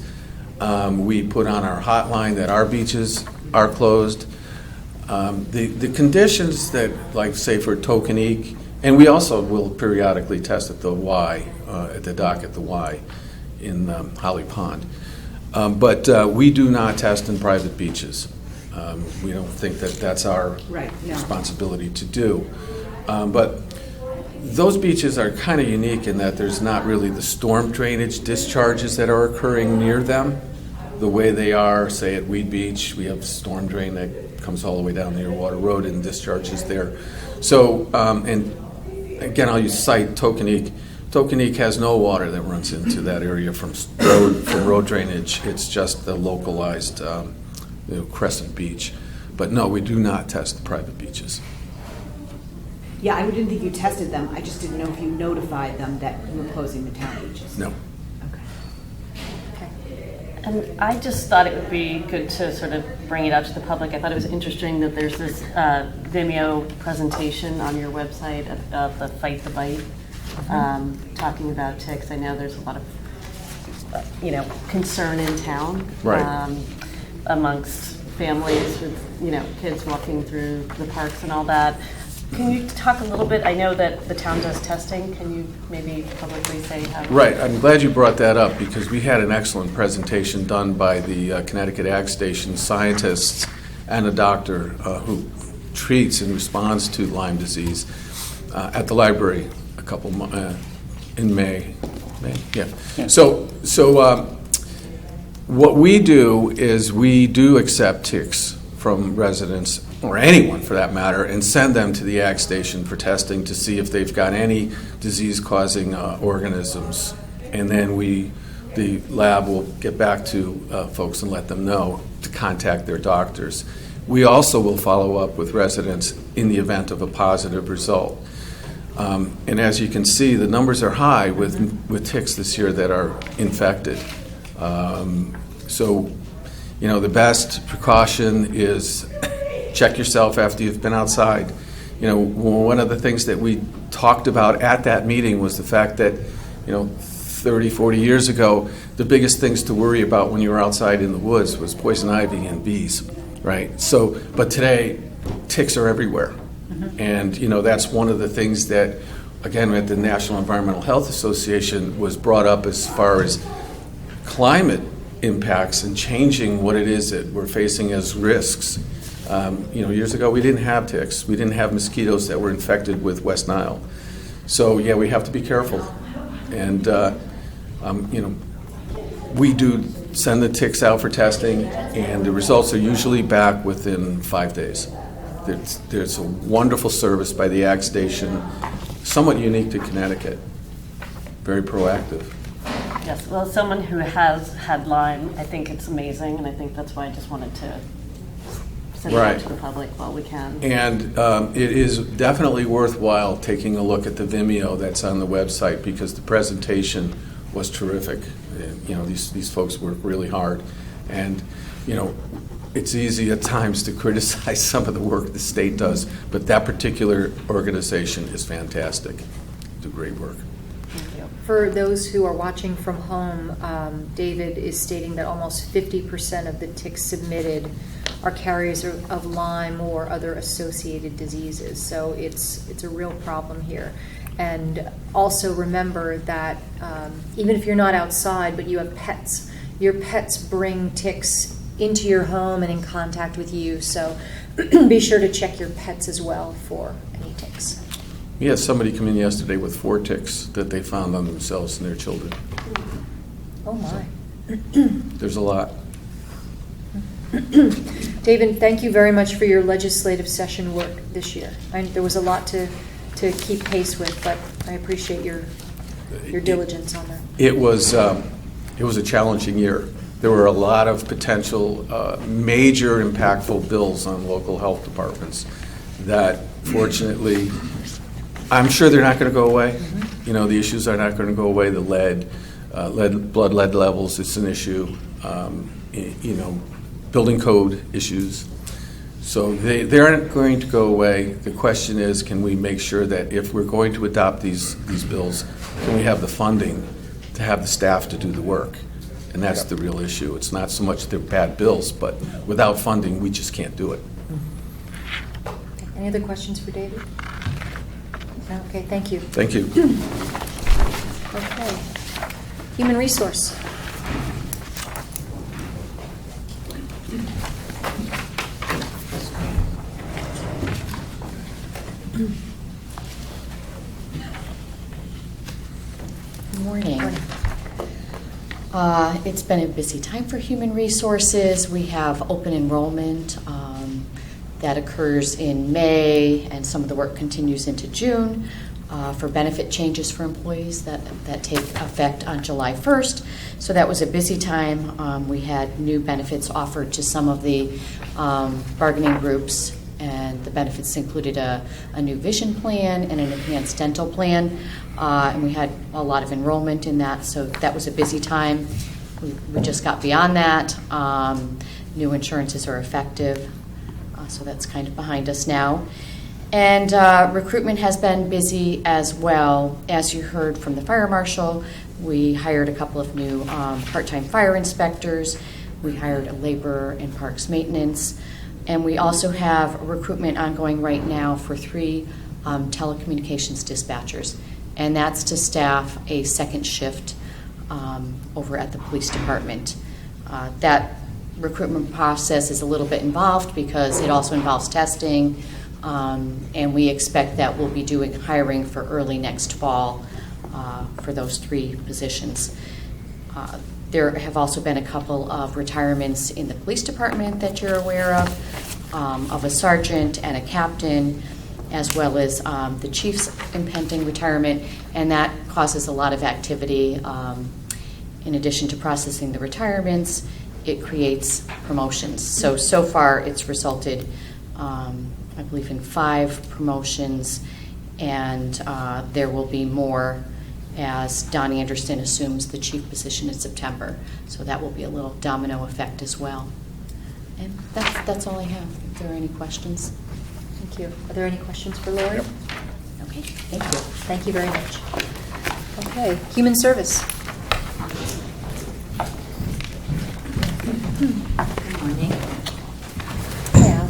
We put on our hotline that our beaches are closed. The conditions that, like, say, for Tokenique, and we also will periodically test at the Y, at the dock at the Y in Holly Pond. But we do not test in private beaches. We don't think that that's our responsibility to do. But those beaches are kind of unique in that there's not really the storm drainage discharges that are occurring near them the way they are, say, at Weed Beach. We have storm drain that comes all the way down near Water Road and discharges there. So, and again, I'll cite Tokenique. Tokenique has no water that runs into that area from road drainage. It's just the localized Crescent Beach. But no, we do not test the private beaches. Yeah, I didn't think you tested them. I just didn't know if you notified them that you were closing the town beaches. No. And I just thought it would be good to sort of bring it out to the public. I thought it was interesting that there's this Vimeo presentation on your website of the Fight the Bite, talking about ticks. I know there's a lot of, concern in town, amongst families with, kids walking through the parks and all that. Can you talk a little bit? I know that the town does testing. Can you maybe publicly say how? Right. I'm glad you brought that up because we had an excellent presentation done by the Connecticut Ag Station scientists and a doctor who treats and responds to Lyme disease at the library a couple in May. Yeah. So what we do is we do accept ticks from residents, or anyone for that matter, and send them to the Ag Station for testing to see if they've got any disease-causing organisms. And then we the lab will get back to folks and let them know to contact their doctors. We also will follow up with residents in the event of a positive result. And as you can see, the numbers are high with ticks this year that are infected. So, the best precaution is check yourself after you've been outside. One of the things that we talked about at that meeting was the fact that, 30, 40 years ago, the biggest things to worry about when you were outside in the woods was poison ivy and bees, right? So, but today, ticks are everywhere. And, that's one of the things that, again, at the National Environmental Health Association was brought up as far as climate impacts and changing what it is that we're facing as risks. Years ago, we didn't have ticks. We didn't have mosquitoes that were infected with West Nile. So, yeah, we have to be careful. And, we do send the ticks out for testing, and the results are usually back within 5 days. There's a wonderful service by the Ag Station, somewhat unique to Connecticut, very proactive. Yes, well, as someone who has had Lyme, I think it's amazing, and I think that's why I just wanted to send it out to the public while we can. And it is definitely worthwhile taking a look at the Vimeo that's on the website, because the presentation was terrific. These folks work really hard, and it's easy at times to criticize some of the work the state does, but that particular organization is fantastic. They do great work. Thank you. For those who are watching from home, David is stating that almost 50% of the ticks submitted are carriers of Lyme or other associated diseases. So it's a real problem here. And also remember that even if you're not outside, but you have pets, your pets bring ticks into your home and in contact with you. So be sure to check your pets as well for any ticks. We had somebody come in yesterday with 4 ticks that they found on themselves and their children. Oh my. There's a lot. David, thank you very much for your legislative session work this year. There was a lot to keep pace with, but I appreciate your diligence on that. It was a challenging year. There were a lot of potential major impactful bills on local health departments that, fortunately, I'm sure they're not going to go away. The issues are not going to go away. The blood lead levels, it's an issue. Building code issues. So they aren't going to go away. The question is, can we make sure that if we're going to adopt these bills, can we have the funding to have the staff to do the work? And that's the real issue. It's not so much they're bad bills, but without funding, we just can't do it. Any other questions for David? Okay, thank you. Thank you. Okay. Human resource. Good morning. It's been a busy time for Human Resources. We have open enrollment that occurs in May, and some of the work continues into June for benefit changes for employees that take effect on July 1st. So that was a busy time. We had new benefits offered to some of the bargaining groups, and the benefits included a new vision plan and an enhanced dental plan, and we had a lot of enrollment in that, so that was a busy time. We just got beyond that. New insurances are effective, so that's kind of behind us now. And recruitment has been busy as well. As you heard from the fire marshal, we hired a couple of new part-time fire inspectors. We hired a laborer in parks maintenance. And we also have recruitment ongoing right now for 3 telecommunications dispatchers. And that's to staff a second shift over at the police department. That recruitment process is a little bit involved because it also involves testing, and we expect that we'll be doing hiring for early next fall for those 3 positions. There have also been a couple of retirements in the police department that you're aware of a sergeant and a captain, as well as the chief's impending retirement, and that causes a lot of activity in addition to processing the retirements, it creates promotions. So far, it's resulted, I believe, in 5 promotions, and there will be more as Don Anderson assumes the chief position in September. So that will be a little domino effect as well. And that's all I have. If there are any questions. Thank you. Are there any questions for Lori? Yep. Okay, thank you. Thank you very much. Okay, Human Service. Good morning. Yeah.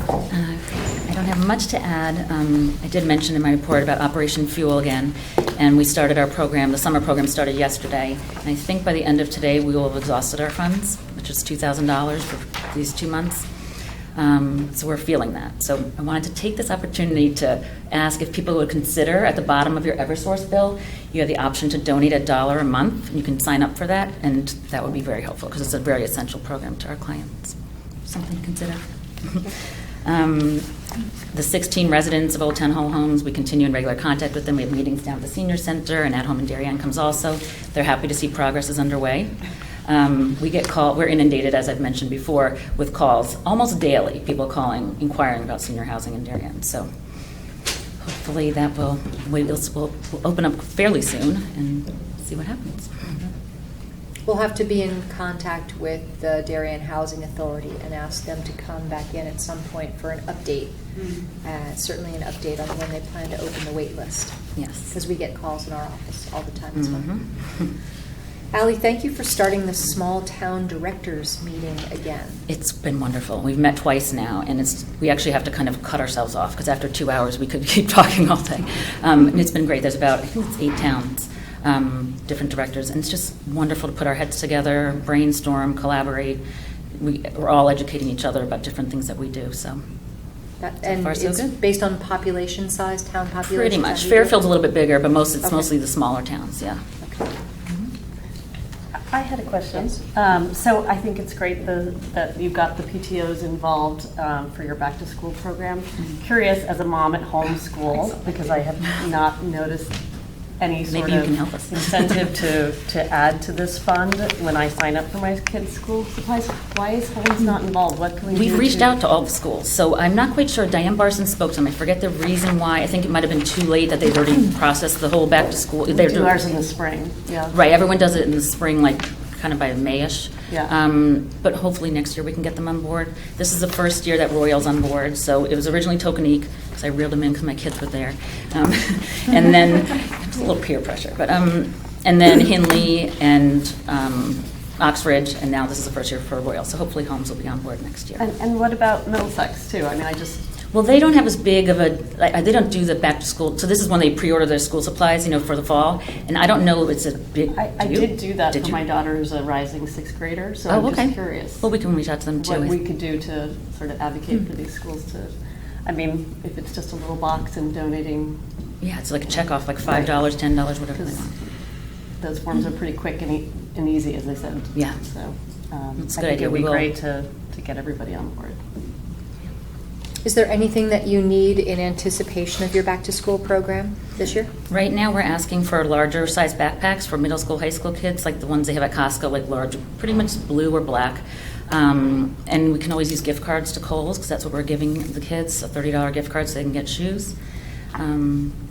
I don't have much to add. I did mention in my report about Operation Fuel again, and we started our program. The summer program started yesterday, and I think by the end of today we will have exhausted our funds, which is $2,000 for these 2 months. So we're feeling that. So I wanted to take this opportunity to ask if people would consider at the bottom of your Eversource bill, you have the option to donate $1 a month. You can sign up for that, and that would be very helpful because it's a very essential program to our clients. Something to consider. The 16 residents of Old Town Hall homes, we continue in regular contact with them. We have meetings down at the Senior Center, and At Home in Darien comes also. They're happy to see progress is underway. We get we're inundated, as I've mentioned before, with calls almost daily, people calling, inquiring about senior housing in Darien. So hopefully that will open up fairly soon and see what happens. We'll have to be in contact with the Darien Housing Authority and ask them to come back in at some point for an update. Certainly an update on when they plan to open the wait list. Yes. Because we get calls in our office all the time as well. Allie, thank you for starting the small town directors meeting again. It's been wonderful. We've met twice now, and we actually have to kind of cut ourselves off because after 2 hours we could keep talking all day. And it's been great. There's about, I think it's 8 towns, different directors, and it's just wonderful to put our heads together, brainstorm, collaborate. We're all educating each other about different things that we do. So And far, so it's good. Based on population size, town population? Pretty much. Fairfield's a little bit bigger, but it's mostly the smaller towns. Yeah. I had a question. So I think it's great that you've got the PTOs involved for your back to school program. Curious as a mom at home school, because I have not noticed any sort Maybe you can help of us. incentive to add to this fund when I sign up for my kids' school supplies. Why is Homes not involved? What can we do? We've reached out to all the schools, so I'm not quite sure. Diane Barson spoke to them. I forget the reason why. I think it might have been too late that they've already processed the whole back to school. We do ours in the spring. Yeah. Right, everyone does it in the spring, like kind of by May-ish. Yeah. But hopefully next year we can get them on board. This is the first year that Royal's on board, so it was originally Tokenique, because I reeled them in because my kids were there. And then, it was a little peer pressure, but, and then Hinley and Oxbridge, and now this is the first year for Royal, so hopefully Holmes will be on board next year. And what about Middlesex, too? I mean, Well, they don't have as big of they don't do the back to school, so this is when they pre-order their school supplies, for the fall, and I don't know if it's a big. I did do that for my daughter who's a rising 6th grader, so I'm okay. just curious. Well, we can reach out to them too. What we could do to sort of advocate for these schools to, I mean, if it's just a little box and donating. Yeah, it's like a check off, like $5, $10, whatever they want. Those forms are pretty quick and easy, as I said. Yeah. So It's a I good think idea. it would be We will. great to get everybody on board. Is there anything that you need in anticipation of your back-to-school program this year? Right now, we're asking for larger size backpacks for middle school, high school kids, like the ones they have at Costco, like large, pretty much blue or black. And we can always use gift cards to Kohl's, because that's what we're giving the kids, a $30 gift card so they can get shoes.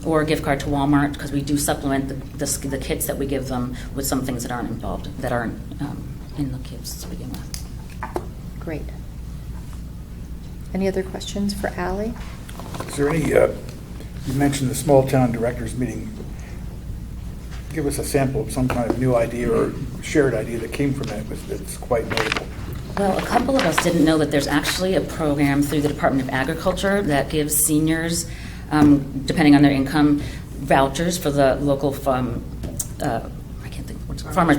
Or a gift card to Walmart, because we do supplement the kits that we give them with some things that aren't involved, that aren't in the kits to begin with. Great. Any other questions for Allie? Is there any, you mentioned the small town directors meeting. Give us a sample of some kind of new idea or shared idea that came from that that's quite notable. Well, a couple of us didn't know that there's actually a program through the Department of Agriculture that gives seniors, depending on their income, vouchers for the local farmers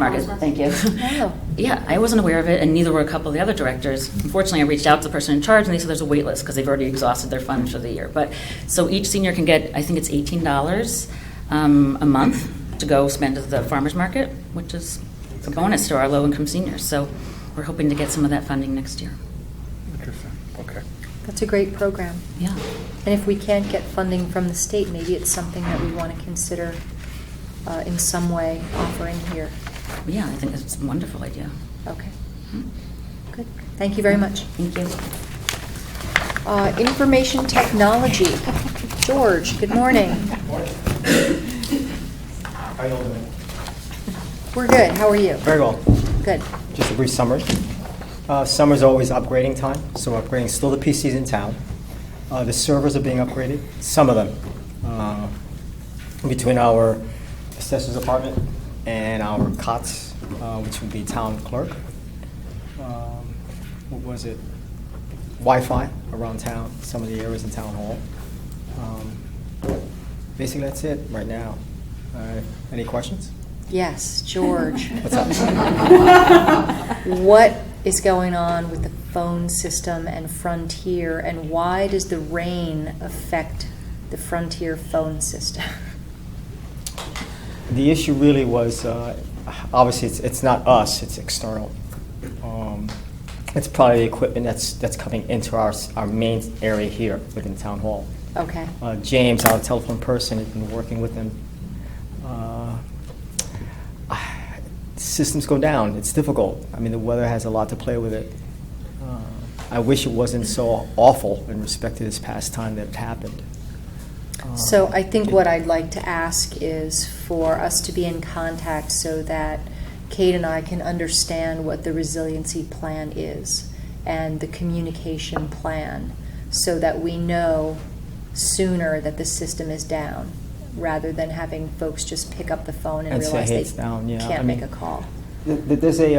market. Thank you. Oh. Yeah, I wasn't aware of it, and neither were a couple of the other directors. Unfortunately, I reached out to the person in charge, and they said there's a wait list because they've already exhausted their funds for the year. But so each senior can get, I think it's $18 a month to go spend at the farmers market, which is a bonus to our low-income seniors. So we're hoping to get some of that funding next year. Interesting. Okay. That's a great program. Yeah. And if we can't get funding from the state, maybe it's something that we want to consider in some way offering here. Yeah, I think it's a wonderful idea. Okay. Good. Thank you very much. Thank you. Information technology. George, good morning. How you all doing? We're good. How are you? Very well. Good. Just a brief summary. Summer's always upgrading time, so we're upgrading still the PCs in town. The servers are being upgraded, some of them, between our assessor's department and our COTS, which would be town clerk. What was it? Wi-Fi around town, some of the areas in town hall. Basically, that's it right now. Any questions? Yes, George. What's up? What is going on with the phone system and Frontier, and why does the rain affect the Frontier phone system? The issue really was, obviously, it's not us, it's external. It's probably the equipment that's coming into our main area here within Town Hall. Okay. James, our telephone person, has been working with them. Systems go down. It's difficult. I mean, the weather has a lot to play with it. I wish it wasn't so awful in respect to this past time that it happened. So I think what I'd like to ask is for us to be in contact so that Kate and I can understand what the resiliency plan is and the communication plan so that we know sooner that the system is down rather than having folks just pick up the phone and realize they can't make a call. There's the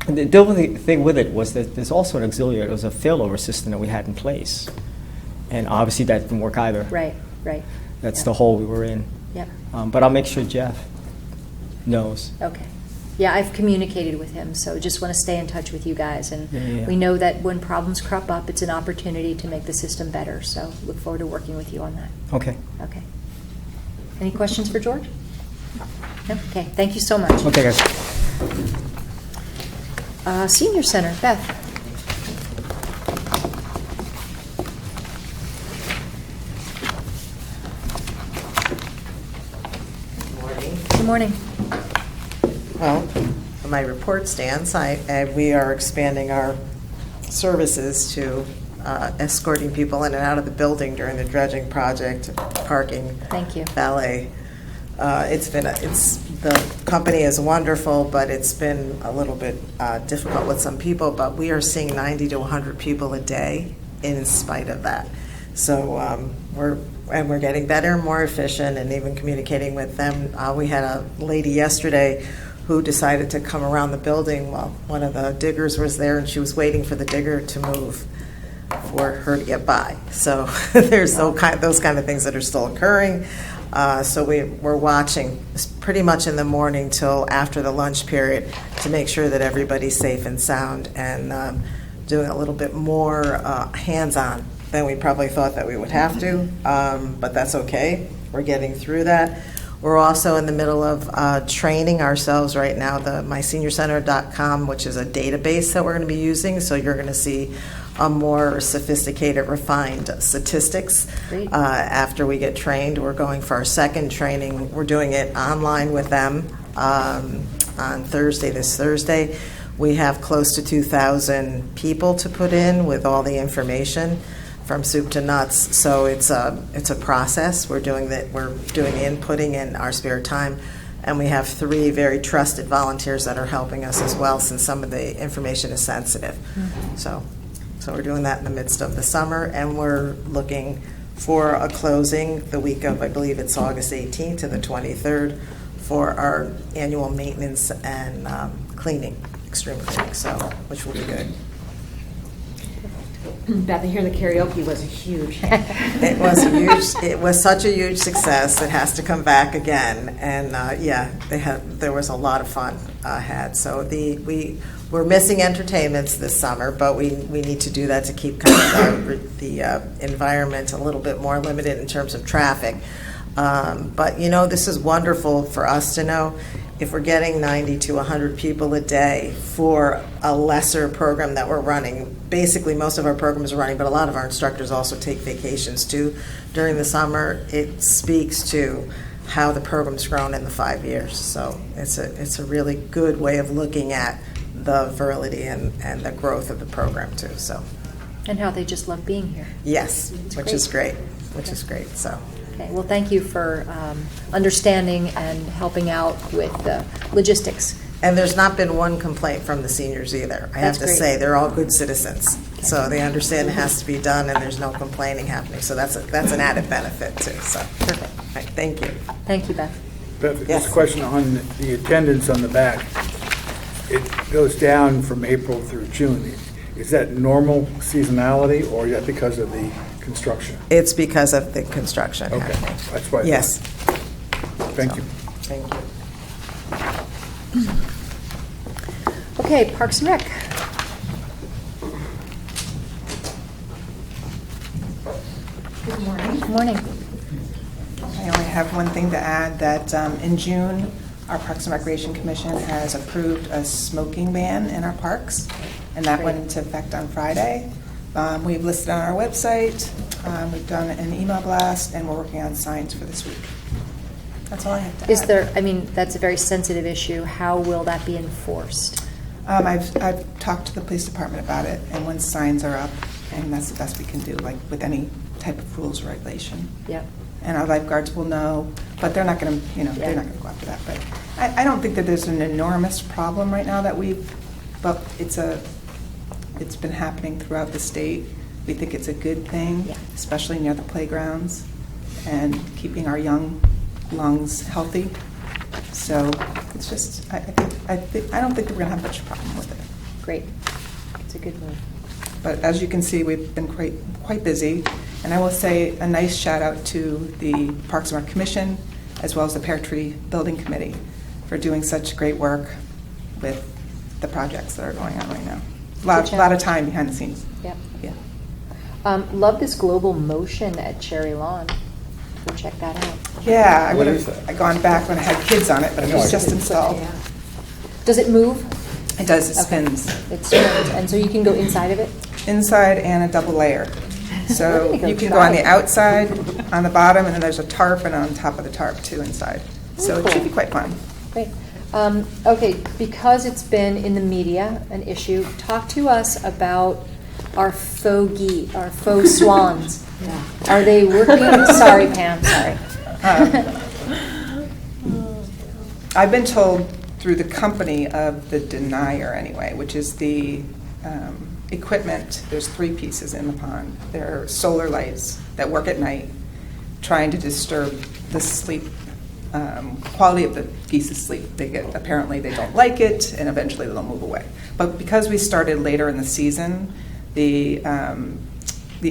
only thing with it was that there's also an auxiliary. It was a failover system that we had in place. And obviously that didn't work either. Right. That's the hole we were in. Yep. But I'll make sure Jeff knows. Okay. Yeah, I've communicated with him, so just want to stay in touch with you guys. And we know that when problems crop up, it's an opportunity to make the system better. So look forward to working with you on that. Okay. Okay. Any questions for George? No? Okay. Thank you so much. Okay, guys. Senior Center, Beth. Good morning. Well, my report stands. We are expanding our services to escorting people in and out of the building during the dredging project, parking, Thank you. valet. The company is wonderful, but it's been a little bit difficult with some people. But we are seeing 90 to 100 people a day in spite of that. So we're getting better and more efficient, and even communicating with them. We had a lady yesterday who decided to come around the building while one of the diggers was there, and she was waiting for the digger to move for her to get by. So there's those kind of things that are still occurring. So we're watching pretty much in the morning till after the lunch period to make sure that everybody's safe and sound, and doing a little bit more hands-on than we probably thought that we would have to, but that's okay. We're getting through that. We're also in the middle of training ourselves right now, the myseniorcenter.com, which is a database that we're going to be using, so you're going to see a more sophisticated, refined statistics. After we get trained. We're going for our second training. We're doing it online with them on this Thursday. We have close to 2,000 people to put in with all the information from soup to nuts. So it's a process. We're doing inputting in our spare time, and we have 3 very trusted volunteers that are helping us as well, since some of the information is sensitive. Mm-hmm. So we're doing that in the midst of the summer, and we're looking for a closing the week of, I believe it's August 18th to the 23rd, for our annual maintenance and cleaning, extreme cleaning, which will be good. Beth, I hear the karaoke was a huge. It was such a huge success. It has to come back again, and there was a lot of fun had. So we're missing entertainments this summer, but we need to do that to keep kind of the environment a little bit more limited in terms of traffic. But this is wonderful for us to know. If we're getting 90 to 100 people a day for a lesser program that we're running, basically most of our programs are running, but a lot of our instructors also take vacations too during the summer. It speaks to how the program's grown in the 5 years. So it's a really good way of looking at the virility and the growth of the program too. So And how they just love being here. yes, It's which great. is great, which is great. So. Okay, well, thank you for understanding and helping out with the logistics. And there's not been one complaint from the seniors either. I have That's to great. say, they're all good citizens. So they understand it has to be done, and there's no complaining happening. So that's an added benefit too. So perfect. All right, thank you. Thank you, Beth. Beth, Yes. just a question on the attendance on the back. It goes down from April through June. Is that normal seasonality, or is that because of the construction? It's because of the construction Okay, happening. that's why. Yes. Thank you. Thank you. Okay, Parks and Rec. Good morning. Good morning. I only have one thing to add, that in June, our Parks and Recreation Commission has approved a smoking ban in our parks, and that went into effect on Friday. We've listed on our website, we've done an email blast, and we're working on signs for this week. That's all I have to add. Is there, I mean, that's a very sensitive issue. How will that be enforced? I've talked to the police department about it, and once signs are up, and that's the best we can do, like with any type of rules or regulation. Yep. And our lifeguards will know, but they're not going to, they're not going to go after that. But I don't think that there's an enormous problem right now but it's been happening throughout the state. We think it's a good thing, especially near the playgrounds, and keeping our young lungs healthy. So it's just, I don't think that we're going to have much problem with it. Great. It's a good move. But as you can see, we've been quite busy. And I will say a nice shout out to the Parks and Rec Commission, as well as the Pear Tree Building Committee, for doing such great work with the projects that are going on right now. A lot of time behind the scenes. Yep. Yeah. Love this global motion at Cherry Lawn. Go check that out. Yeah, I What would is have that? gone back when I had kids on it, but it was just installed. Does it move? It does, it Okay. spins. It spins, and so you can go inside of it? Inside and a double layer. So We're gonna go you can go try on the it. outside, on the bottom, and then there's a tarp, and on top of the tarp too inside. So it should be quite fun. Great. Okay, because it's been in the media, an issue, talk to us about our faux geese, our faux swans. Are they working? Sorry, Pam, sorry. I've been told through the company of the denier anyway, which is the equipment. There's 3 pieces in the pond. There are solar lights that work at night, trying to disturb the sleep, quality of the geese's sleep. Apparently they don't like it, and eventually they'll move away. But because we started later in the season, the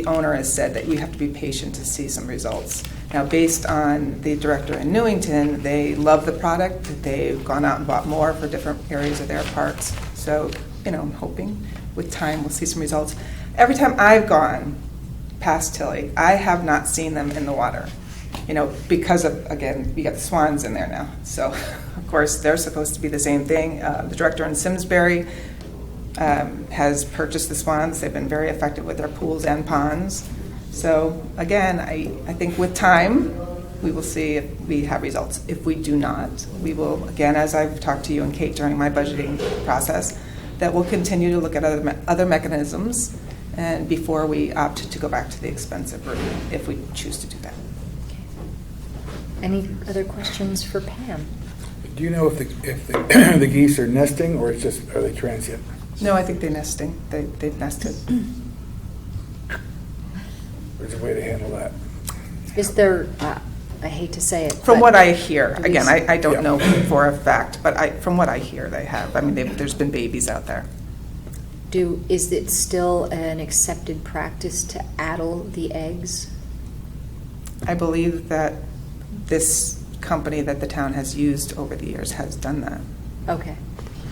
owner has said that we have to be patient to see some results. Now, based on the director in Newington, they love the product. They've gone out and bought more for different areas of their parks. So, I'm hoping with time we'll see some results. Every time I've gone past Tilly, I have not seen them in the water. Because of, again, we got the swans in there now. So, of course, they're supposed to be the same thing. The director in Simsbury has purchased the swans. They've been very effective with their pools and ponds. So again, I think with time, we will see if we have results. If we do not, we will, again, as I've talked to you and Kate during my budgeting process, that we'll continue to look at other mechanisms and before we opt to go back to the expensive route, if we choose to do that. Any other questions for Pam? Do you know if the geese are nesting, or are they transient? No, I think they're nesting. They've nested. There's a way to handle that. Is there, I hate to say it. From but what I hear, at again, least- I don't know for a fact, but from what I hear, they have. I mean, there's been babies out there. Is it still an accepted practice to addle the eggs? I believe that this company that the town has used over the years has done that. Okay.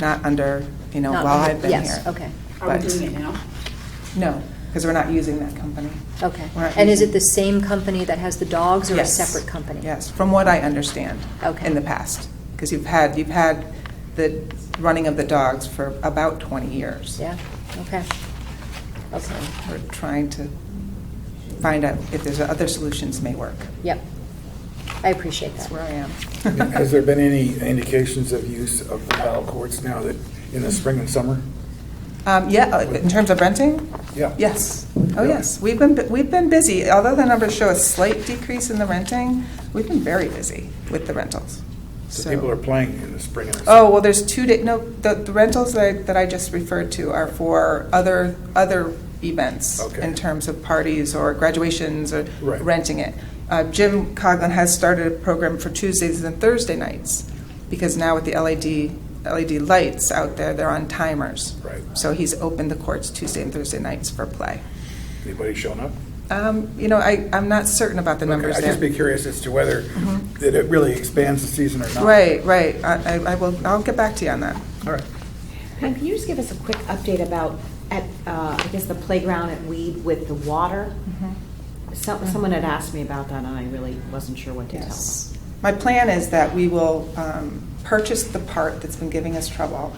Not under, Not while under- I've been yes, here. okay. Are we But- doing it now? No, because we're not using that company. Okay. We're not And is using- it the same company that has the dogs, or Yes. a separate company? Yes, from what I understand. Okay. In the past. Because you've had the running of the dogs for about 20 years. Yeah, okay. So we're trying to find out if there's other solutions may work. Yep. I appreciate that. That's where I am. Has there been any indications of use of the paddle courts now that in the spring and summer? In terms of renting? Yeah. Yes. Oh, yes. We've been busy. Although the numbers show a slight decrease in the renting, we've been very busy with the rentals. So people are playing in the spring and the summer? Oh, well, there's 2 days. No, the rentals that I just referred to are for other events in terms of parties or graduations or renting it. Jim Coughlin has started a program for Tuesdays and Thursday nights because now with the LED lights out there, they're on timers. Right. So he's opened the courts Tuesday and Thursday nights for play. Anybody showing up? I'm not certain about the numbers I'd there. just be curious as to whether that it really expands the season or not. Right. I'll get back to you on that. All right. Pam, can you just give us a quick update about I guess the playground at Weed with the water? Someone had asked me about that, and I really wasn't sure what to tell them. My plan is that we will purchase the part that's been giving us trouble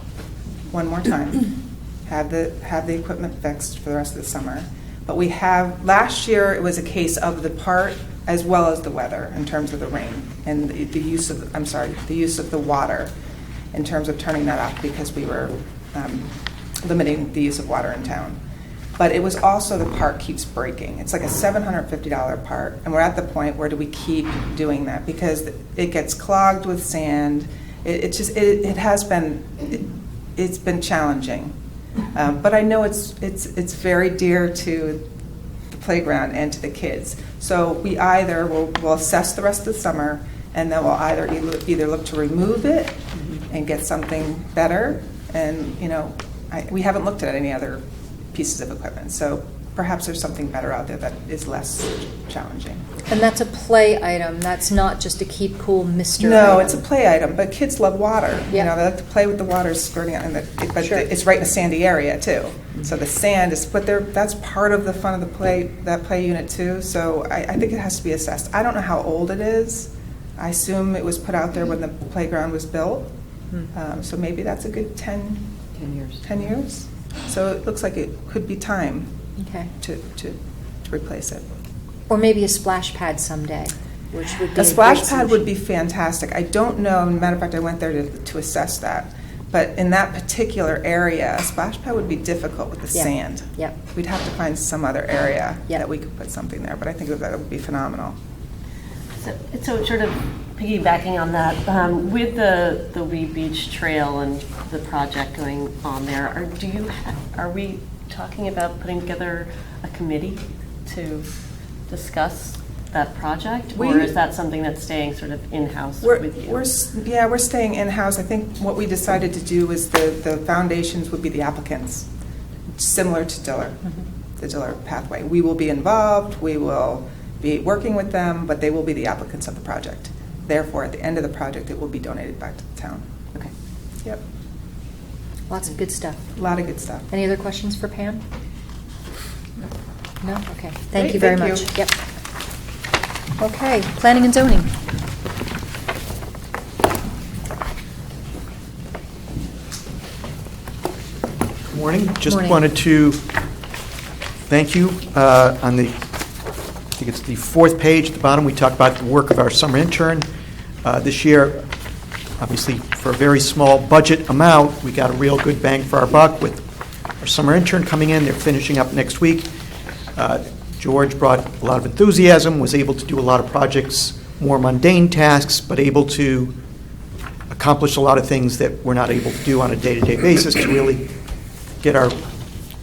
one more time, have the equipment fixed for the rest of the summer. But we have, last year it was a case of the part as well as the weather in terms of the rain and the use of the water in terms of turning that off because we were limiting the use of water in town. But it was also the part keeps breaking. It's like a $750 part, and we're at the point where do we keep doing that because it gets clogged with sand. It's been challenging, but I know it's very dear to the playground and to the kids. So we either will assess the rest of the summer, and then we'll either look to remove it and get something better, and we haven't looked at any other pieces of equipment. So perhaps there's something better out there that is less challenging. And that's a play item. That's not just a keep cool Mr. No, item. it's a play item, but kids love water. Yeah. They like to play with the water skirting out, but Sure. it's right in a sandy area too. So the sand is, that's part of the fun of that play unit too. So I think it has to be assessed. I don't know how old it is. I assume it was put out there when the playground was built. So maybe that's a good 10 years. 10 years. So it looks like it could be time to replace it. Or maybe a splash pad someday, which would be A splash pad solution. would be fantastic. I don't know, matter of fact, I went there to assess that. But in that particular area, a splash pad would be difficult with the sand. Yep. We'd have to find some other area that we could put something there, but I think that would be phenomenal. So sort of piggybacking on that, with the Wee Beach Trail and the project going on there, are we talking about putting together a committee to discuss that project? Or is that something that's staying sort of in-house with you? We're staying in-house. I think what we decided to do is the foundations would be the applicants, similar to Diller, the Diller pathway. We will be involved, we will be working with them, but they will be the applicants of the project. Therefore, at the end of the project, it will be donated back to the town. Okay. Yep. Lots of good stuff. A lot of good stuff. Any other questions for Pam? No? Okay. Great, Thank you very thank much. you. Yep. Okay, planning and zoning. Good morning. Just Morning. wanted to thank you on the, I think it's the 4th page at the bottom, we talk about the work of our summer intern. This year, obviously, for a very small budget amount, we got a real good bang for our buck with our summer intern coming in. They're finishing up next week. George brought a lot of enthusiasm, was able to do a lot of projects, more mundane tasks, but able to accomplish a lot of things that we're not able to do on a day-to-day basis to really get our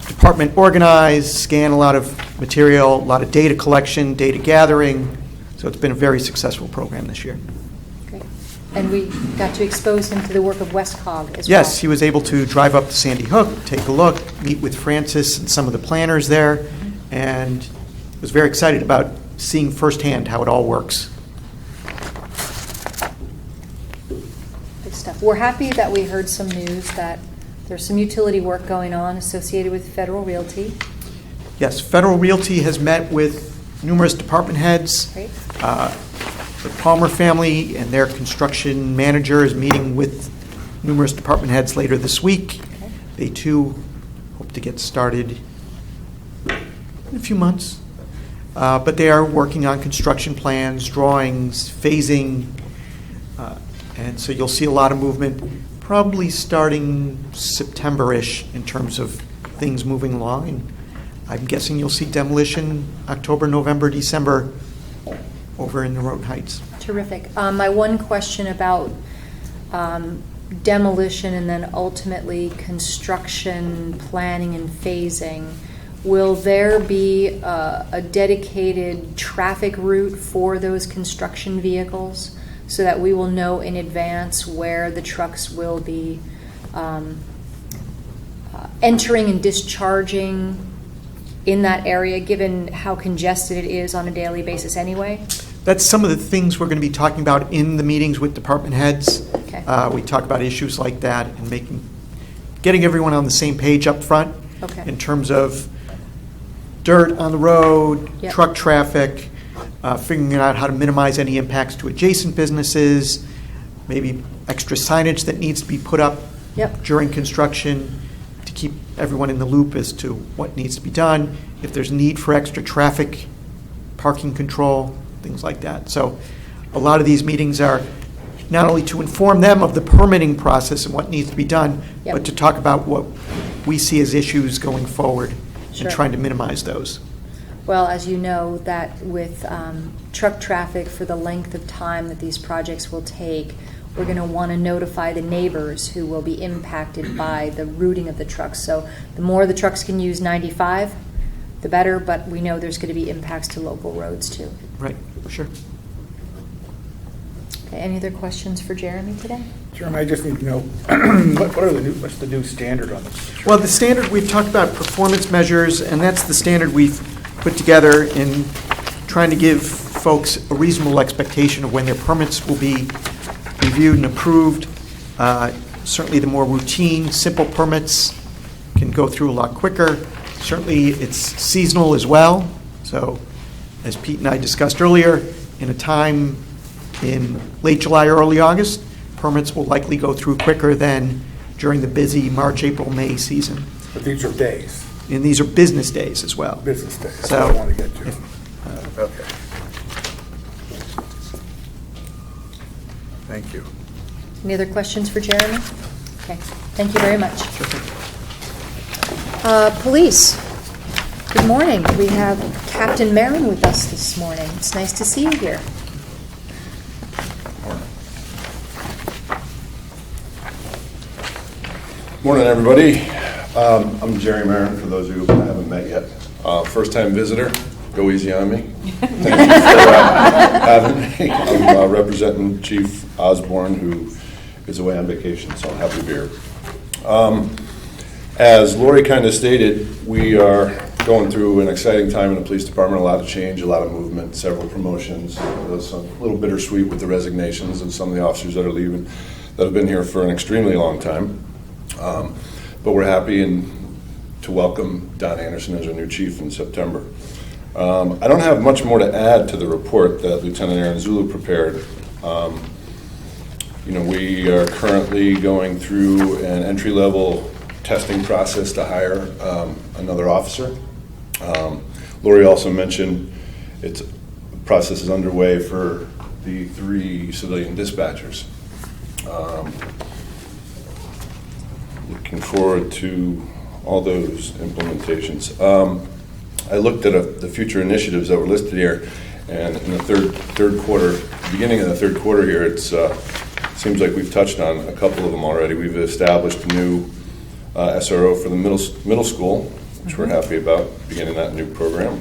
department organized, scan a lot of material, a lot of data collection, data gathering. So it's been a very successful program this year. Great. And we got to expose him to the work of Westcog as well. Yes, he was able to drive up to Sandy Hook, take a look, meet with Francis and some of the planners there, and was very excited about seeing firsthand how it all works. Good stuff. We're happy that we heard some news that there's some utility work going on associated with Federal Realty. Yes, Federal Realty has met with numerous department heads. Great. The Palmer family and their construction manager is meeting with numerous department heads later this week. Okay. They too hope to get started in a few months. but they are working on construction plans, drawings, phasing, and so you'll see a lot of movement probably starting September-ish in terms of things moving along. And I'm guessing you'll see demolition October, November, December over in the Road Heights. Terrific. My one question about demolition and then ultimately construction planning and phasing, will there be a dedicated traffic route for those construction vehicles so that we will know in advance where the trucks will be entering and discharging in that area, given how congested it is on a daily basis anyway? That's some of the things we're going to be talking about in the meetings with department heads. Okay. We talk about issues like that and getting everyone on the same page up front Okay. in terms of dirt on the road, Yep. truck traffic, figuring out how to minimize any impacts to adjacent businesses, maybe extra signage that needs to be put up Yep. during construction to keep everyone in the loop as to what needs to be done, if there's need for extra traffic, parking control, things like that. So a lot of these meetings are not only to inform them of the permitting process and what needs to be done, Yep. but to talk about what we see as issues going forward Sure. and trying to minimize those. Well, as you know, that with truck traffic for the length of time that these projects will take, we're going to want to notify the neighbors who will be impacted by the routing of the trucks. So the more the trucks can use 95, the better, but we know there's going to be impacts to local roads too. Right, sure. Okay, any other questions for Jeremy today? Jeremy, I just need to know, what's the new standard on this? Well, the standard, we've talked about performance measures, and that's the standard we've put together in trying to give folks a reasonable expectation of when their permits will be reviewed and approved. Certainly, the more routine, simple permits can go through a lot quicker. Certainly, it's seasonal as well. So, as Pete and I discussed earlier, in a time in late July, early August, permits will likely go through quicker than during the busy March, April, May season. But these are days. And these are business days as well. Business days, that's So, what I want to get to. Okay. Thank you. Any other questions for Jeremy? Okay, thank you very much. Police, good morning. We have Captain Marin with us this morning. It's nice to see you here. Morning, everybody. I'm Jerry Marin, for those of you who I haven't met yet. First-time visitor, go easy on me. Thank you for having me. I'm representing Chief Osborne, who is away on vacation, so I'm happy to be here. As Lori kind of stated, we are going through an exciting time in the police department, a lot of change, a lot of movement, several promotions. It's a little bittersweet with the resignations of some of the officers that are leaving, that have been here for an extremely long time. But we're happy to welcome Don Anderson as our new chief in September. I don't have much more to add to the report that Lieutenant Aaron Zulu prepared. We are currently going through an entry-level testing process to hire another officer. Lori also mentioned the process is underway for the 3 civilian dispatchers. Looking forward to all those implementations. I looked at the future initiatives that were listed here, and in the third quarter, beginning of the third quarter here, it seems like we've touched on a couple of them already. We've established a new SRO for the middle school, which we're happy about, beginning that new program.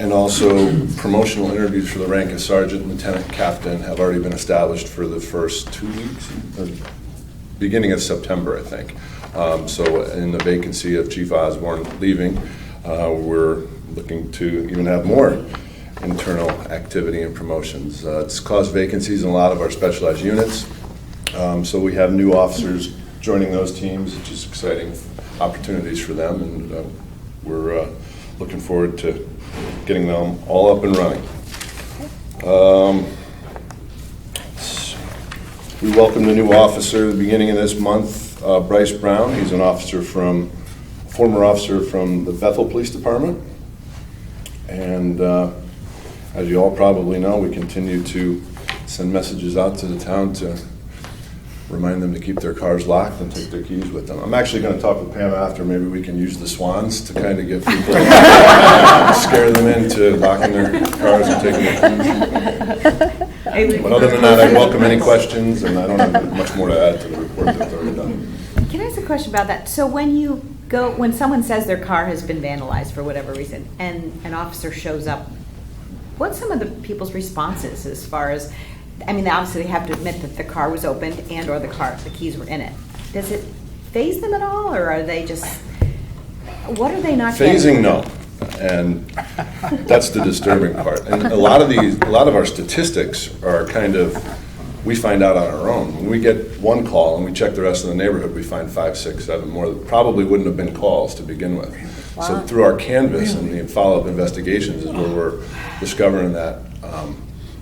And also, promotional interviews for the rank of sergeant and lieutenant captain have already been established for the first 2 weeks, beginning of September, I think. So in the vacancy of Chief Osborne leaving, we're looking to even have more internal activity and promotions. It's caused vacancies in a lot of our specialized units. So we have new officers joining those teams, which is exciting opportunities for them, and we're looking forward to getting them all up and running. We welcomed a new officer at the beginning of this month, Bryce Brown. He's an officer from former officer from the Bethel Police Department. And as you all probably know, we continue to send messages out to the town to remind them to keep their cars locked and take their keys with them. I'm actually going to talk with Pam after. Maybe we can use the swans to kind of get people, scare them into locking their cars and taking their keys. But other than that, I welcome any questions, and I don't have much more to add to the report that's already done. Can I ask a question about that? So when someone says their car has been vandalized for whatever reason, and an officer shows up, what's some of the people's responses as far as, I mean, obviously they have to admit that the car was opened and or the keys were in it. Does it faze them at all, or are they just, what are they not Phasing, getting? no. And that's the disturbing part. And a lot of our statistics are kind of, we find out on our own. When we get one call and we check the rest of the neighborhood, we find 5, 6, 7 more that probably wouldn't have been calls to begin with. Wow. So through our canvas and the follow-up investigations is where we're discovering that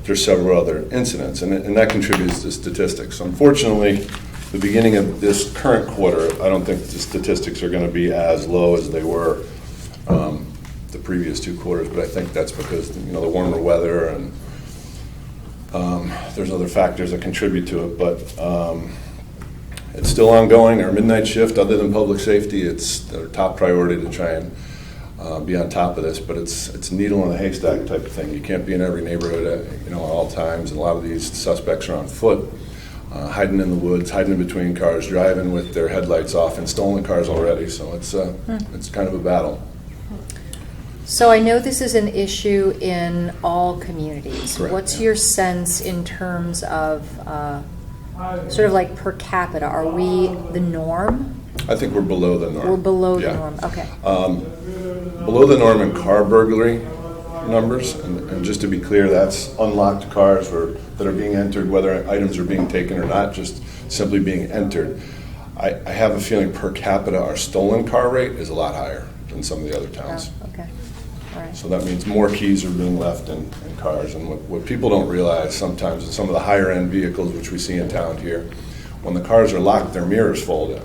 there's several other incidents, and that contributes to statistics. Unfortunately, the beginning of this current quarter, I don't think the statistics are going to be as low as they were the previous 2 quarters, but I think that's because the warmer weather and there's other factors that contribute to it, but it's still ongoing. Our midnight shift, other than public safety, it's our top priority to try and be on top of this, but it's needle in a haystack type of thing. You can't be in every neighborhood at all times, and a lot of these suspects are on foot, hiding in the woods, hiding in between cars, driving with their headlights off, and stolen cars already. So it's kind of a battle. So I know this is an issue in all communities. Correct, What's yeah. your sense in terms of sort of like per capita? Are we the norm? I think we're below the norm. We're below Yeah. the norm, okay. Below the norm in car burglary numbers, and just to be clear, that's unlocked cars that are being entered, whether items are being taken or not, just simply being entered. I have a feeling per capita our stolen car rate is a lot higher than some of the other towns. Oh, okay. All right. So that means more keys are being left in cars. And what people don't realize sometimes in some of the higher end vehicles, which we see in town here, when the cars are locked, their mirrors fold in.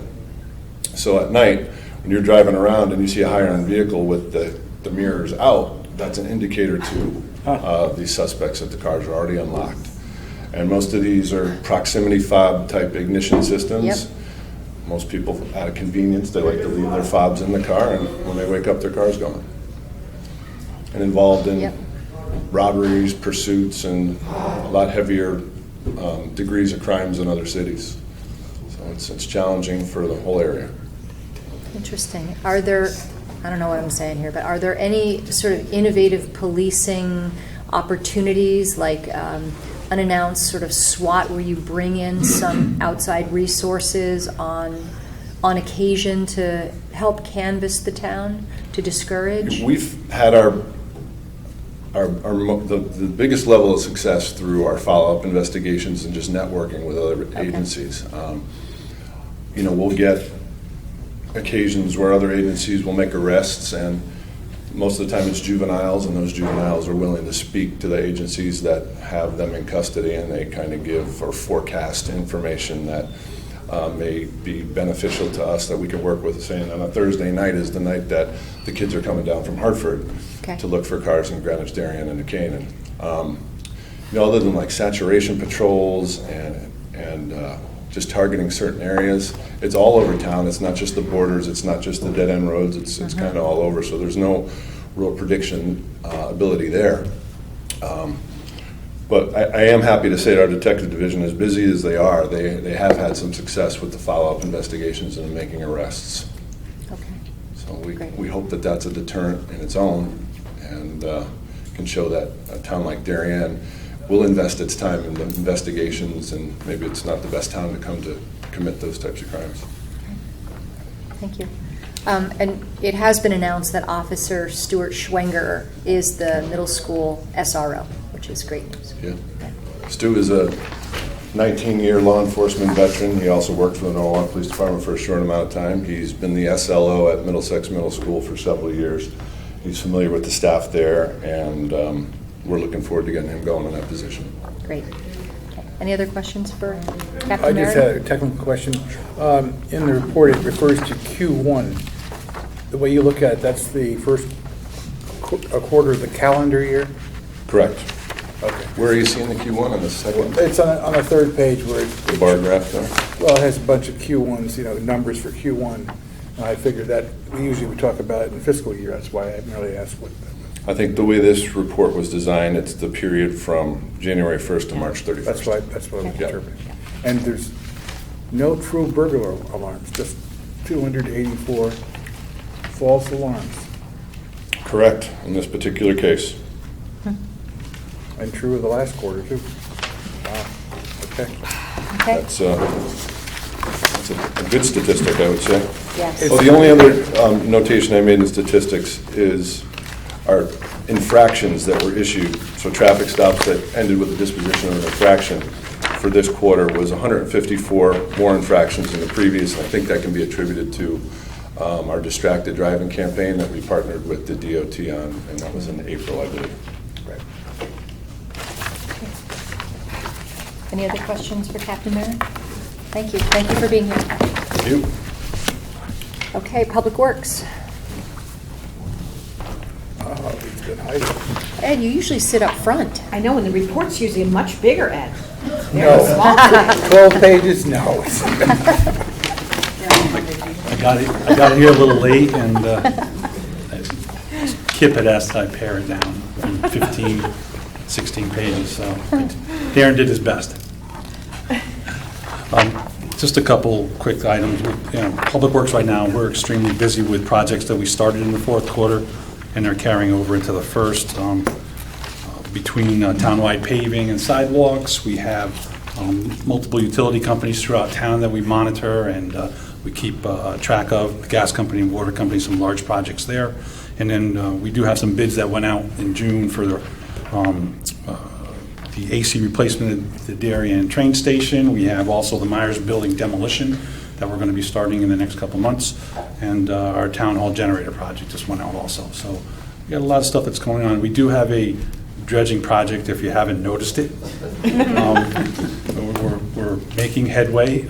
So at night, when you're driving around and you see a higher end vehicle with the mirrors out, that's an indicator to these suspects that the cars are already unlocked. And most of these are proximity fob type ignition systems. Yep. Most people, out of convenience, they like to leave their fobs in the car, and when they wake up, their car's gone. And involved in robberies, pursuits, and a lot heavier degrees of crimes in other cities. So it's challenging for the whole area. Interesting. Are there, I don't know what I'm saying here, but are there any sort of innovative policing opportunities, like unannounced sort of SWAT, where you bring in some outside resources on occasion to help canvass the town, to discourage? We've had the biggest level of success through our follow-up investigations and just networking with other agencies. We'll get occasions where other agencies will make arrests, and most of the time it's juveniles, and those juveniles are willing to speak to the agencies that have them in custody, and they kind of give or forecast information that may be beneficial to us that we can work with, saying on a Thursday night is the night that the kids are coming down from Hartford to look for cars in Greenwich, Darien, and New Canaan. Other than like saturation patrols and just targeting certain areas, it's all over town. It's not just the borders. It's not just the dead end roads. It's kind of all over. So there's no real prediction ability there. But I am happy to say that our detective division, as busy as they are, they have had some success with the follow-up investigations and making arrests. Okay. So we hope that that's a deterrent in its own, and can show that a town like Darien will invest its time in the investigations, and maybe it's not the best town to come to commit those types of crimes. Thank you. And it has been announced that Officer Stuart Schwenger is the middle school SRO, which is great news. Yeah. Stu is a 19-year law enforcement veteran. He also worked for the Norwalk Police Department for a short amount of time. He's been the SLO at Middlesex Middle School for several years. He's familiar with the staff there, and we're looking forward to getting him going in that position. Great. Okay. Any other questions for Captain I just Merritt? had a technical question. In the report, it refers to Q1. The way you look at it, that's the first a quarter of the calendar year? Correct. Okay. Where are you seeing the Q1 on the second? It's on the third page where The bar graph there? well, it has a bunch of Q1s, numbers for Q1. And I figured that we usually talk about it in fiscal year. That's why I merely asked what. I think the way this report was designed, it's the period from January 1st to March 31st. That's what I was Yeah. interpreting. And there's no true burglar alarms, just 284 false alarms. Correct, in this particular case. And true of the last quarter, too. Wow, okay. That's a good statistic, I would say. Yes. Oh, the only other notation I made in statistics is our infractions that were issued, so traffic stops that ended with a disposition of an infraction for this quarter was 154 more infractions than the previous. I think that can be attributed to our distracted driving campaign that we partnered with the DOT on, and that was in April, I believe. Right. Any other questions for Captain Merritt? Thank you. Thank you for being here. Thank you. Okay, Public Works. He's been hiding. Ed, you usually sit up front. I know, and the report's usually much bigger, Ed. No. 12 pages? No. I got here a little late, and Kip had asked that I pare it down from 15, 16 pages, so Darren did his best. Just a couple quick items. Public Works right now, we're extremely busy with projects that we started in the fourth quarter, and they're carrying over into the first. Between townwide paving and sidewalks, we have multiple utility companies throughout town that we monitor and we keep track of, the gas company and water company, some large projects there. And then we do have some bids that went out in June for the AC replacement at the Darien train station. We have also the Myers building demolition that we're going to be starting in the next couple months. And our town hall generator project just went out also. So we got a lot of stuff that's going on. We do have a dredging project, if you haven't noticed it. We're making headway.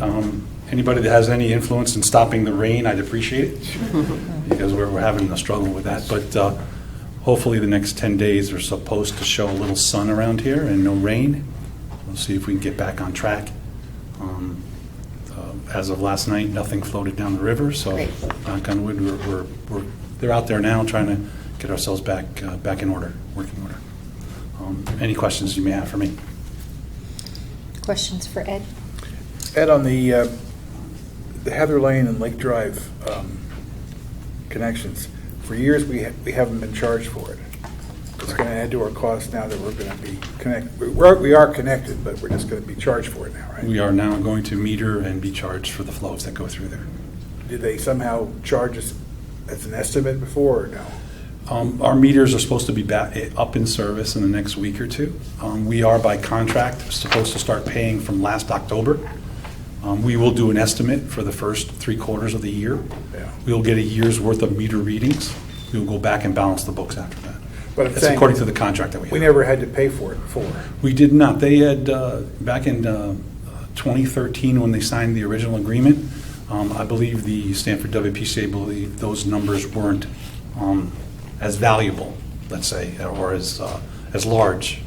Anybody that has any influence in stopping the rain, I'd appreciate it, because we're having a struggle with that. But hopefully the next 10 days are supposed to show a little sun around here and no rain. We'll see if we can get back on track. As of last night, nothing floated down the river, so knock on wood, they're out there now trying to get ourselves back in order, working order. Any questions you may have for me? Questions for Ed? Ed, on the Heather Lane and Lake Drive connections, for years we haven't been charged for it. It's going to add to our cost now that we're going to be connected. We are connected, but we're just going to be charged for it now, right? We are now going to meter and be charged for the flows that go through there. Did they somehow charge us as an estimate before, or no? Our meters are supposed to be up in service in the next week or two. We are, by contract, supposed to start paying from last October. We will do an estimate for the first 3 quarters of the year. Yeah. We'll get a year's worth of meter readings. We'll go back and balance the books after that. But That's according to the contract that we have. We never had to pay for it before. We did not. They had, back in 2013, when they signed the original agreement, I believe the Stanford WPCA believed those numbers weren't as valuable, let's say, or as large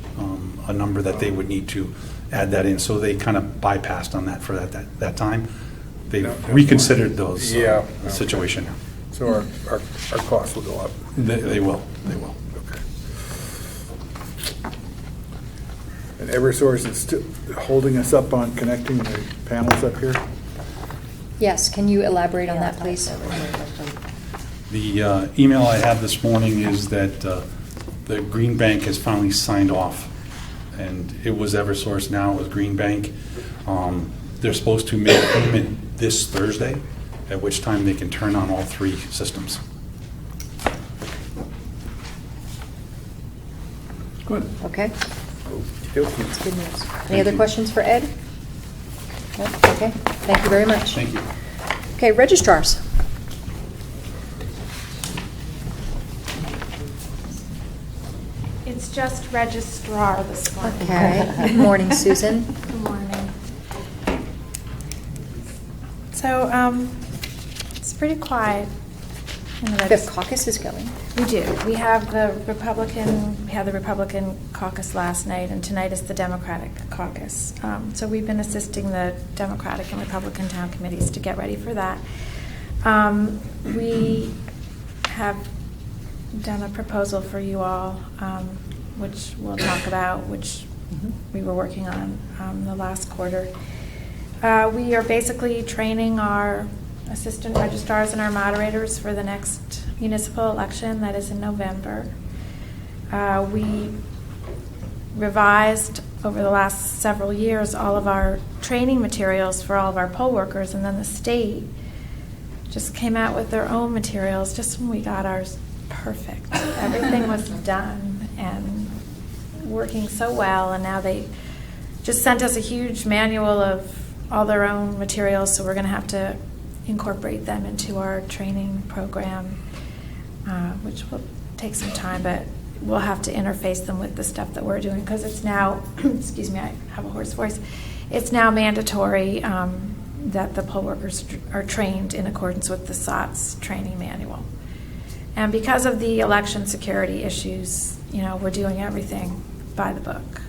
a number that they would need to add that in. So they kind of bypassed on that for that time. They reconsidered those situation. So our costs will go up. They will. They will. Okay. And Eversource is still holding us up on connecting the panels up here? Yes, can you elaborate on that, please? The email I have this morning is that the Green Bank has finally signed off, and it was Eversource, now it was Green Bank. They're supposed to make payment this Thursday, at which time they can turn on all 3 systems. Good. Okay. That's good news. Any other questions for Ed? No? Okay, thank you very much. Thank you. Okay, registrars. It's just registrar this morning. Okay. Good morning, Susan. Good morning. So, it's pretty quiet. in the Fifth caucus is going. We do. We have the Republican caucus last night, and tonight is the Democratic caucus. So we've been assisting the Democratic and Republican town committees to get ready for that. We have done a proposal for you all, which we'll talk about, which we were working on the last quarter. We are basically training our assistant registrars and our moderators for the next municipal election that is in November. We revised over the last several years all of our training materials for all of our poll workers, and then the state just came out with their own materials just when we got ours perfect. Everything was done and working so well, and now they just sent us a huge manual of all their own materials, so we're going to have to incorporate them into our training program, which will take some time, but we'll have to interface them with the stuff that we're doing, because it's now, excuse me, I have a hoarse voice, it's now mandatory that the poll workers are trained in accordance with the SOTS training manual. And because of the election security issues, we're doing everything by the book.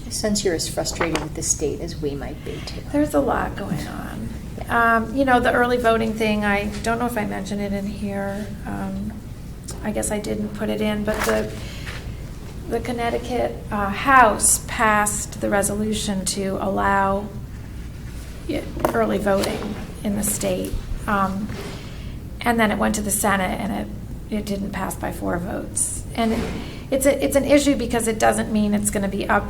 I sense you're as frustrated with the state as we might be too. There's a lot going on. The early voting thing, I don't know if I mentioned it in here. I guess I didn't put it in, but the Connecticut House passed the resolution to allow early voting in the state. And then it went to the Senate, and it didn't pass by 4 votes. And it's an issue because it doesn't mean it's going to be up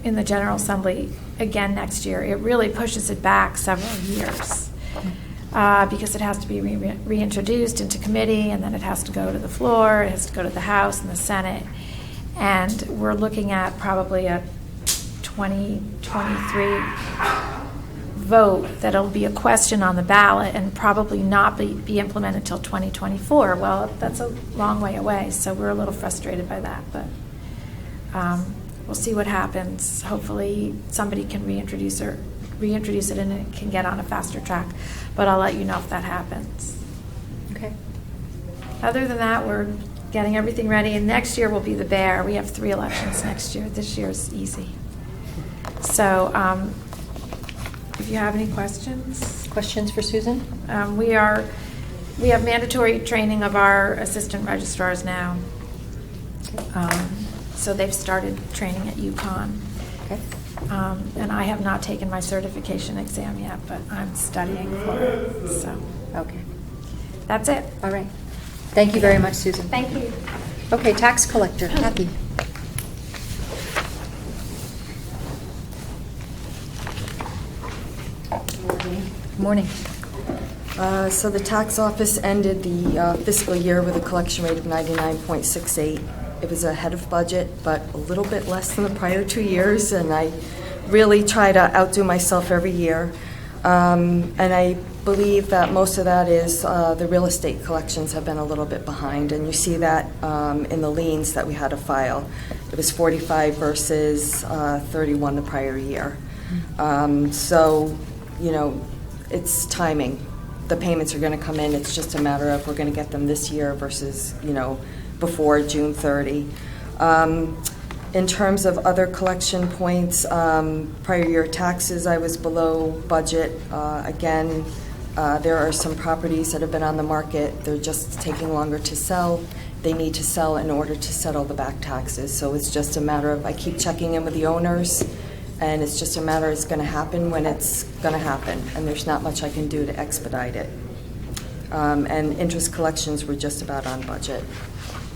in the General Assembly again next year. It really pushes it back several years because it has to be reintroduced into committee, and then it has to go to the floor, it has to go to the House and the Senate. And we're looking at probably a 2023 vote that'll be a question on the ballot and probably not be implemented until 2024. Well, that's a long way away, so we're a little frustrated by that, but we'll see what happens. Hopefully somebody can reintroduce it and it can get on a faster track, but I'll let you know if that happens. Okay. Other than that, we're getting everything ready, and next year will be the bear. We have 3 elections next year. This year's easy. So if you have any questions. Questions for Susan? We have mandatory training of our assistant registrars now. So they've started training at UConn. Okay. And I have not taken my certification exam yet, but I'm studying for it. So okay. That's it. All right. Thank you very much, Susan. Thank you. Okay, tax collector, Kathy. Good morning. So the tax office ended the fiscal year with a collection rate of 99.68. It was ahead of budget, but a little bit less than the prior 2 years, and I really try to outdo myself every year. And I believe that most of that is the real estate collections have been a little bit behind, and you see that in the liens that we had to file. It was 45 versus 31 the prior year. So, it's timing. The payments are going to come in. It's just a matter of we're going to get them this year versus, before June 30. In terms of other collection points, prior year taxes, I was below budget. Again, there are some properties that have been on the market. They're just taking longer to sell. They need to sell in order to settle the back taxes. So it's just a matter of I keep checking in with the owners, and it's just a matter it's going to happen when it's going to happen, and there's not much I can do to expedite it. And interest collections were just about on budget.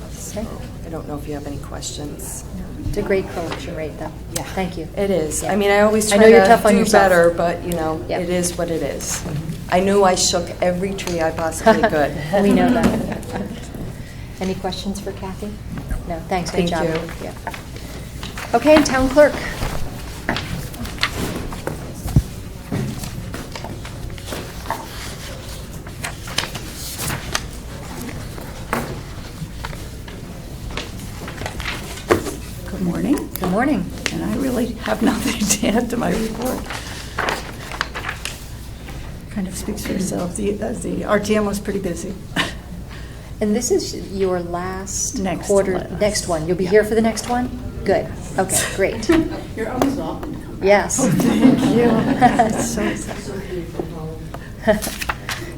So I don't know if you have any questions. It's a great collection rate, though. Yeah. Thank you. It is. Yeah. I mean, I always try know you're to tough on do yourself. better, but, Yeah. it is what it is. I knew I shook every tree I possibly could. We know that. Any questions for Kathy? No, thanks. Good Thank job. you. Yeah. Okay, town clerk. Good morning. Good morning. And I really have nothing to add to my report. Kind of speaks for itself. The RTM was pretty busy. And this is your last Next quarter, last. next one. You'll be here for the next one? Good. Okay, great. You're always welcome to come back. Yes. Thank you. So excited.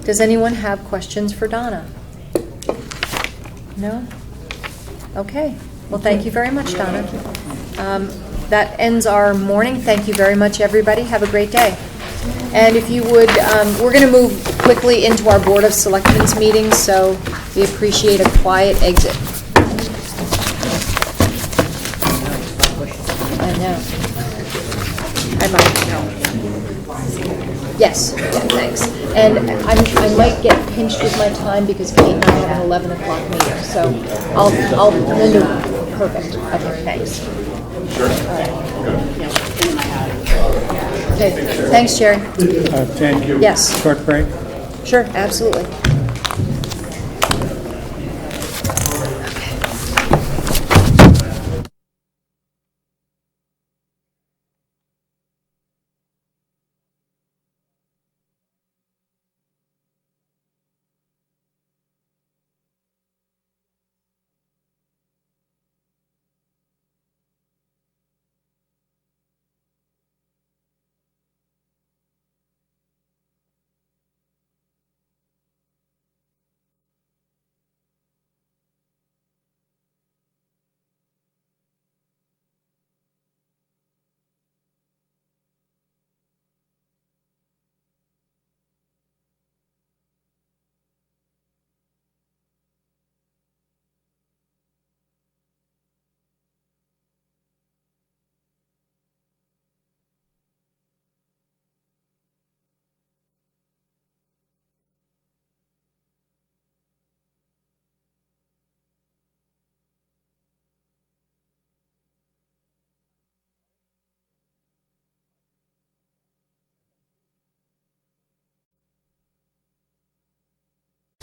Does anyone have questions for Donna? No? Okay. Well, thank you very much, Donna. That ends our morning. Thank you very much, everybody. Have a great day. And if you would, we're going to move quickly into our Board of Selectmen's meetings, so we appreciate a quiet exit. I know. I might. Yes, yeah, thanks. And I might get pinched with my time because Kate and I have an 11 o'clock meeting, so I'll perfect. Okay, thanks. Sure. Okay, thanks, Jerry. Thank you. Yes. Short break? Sure, absolutely.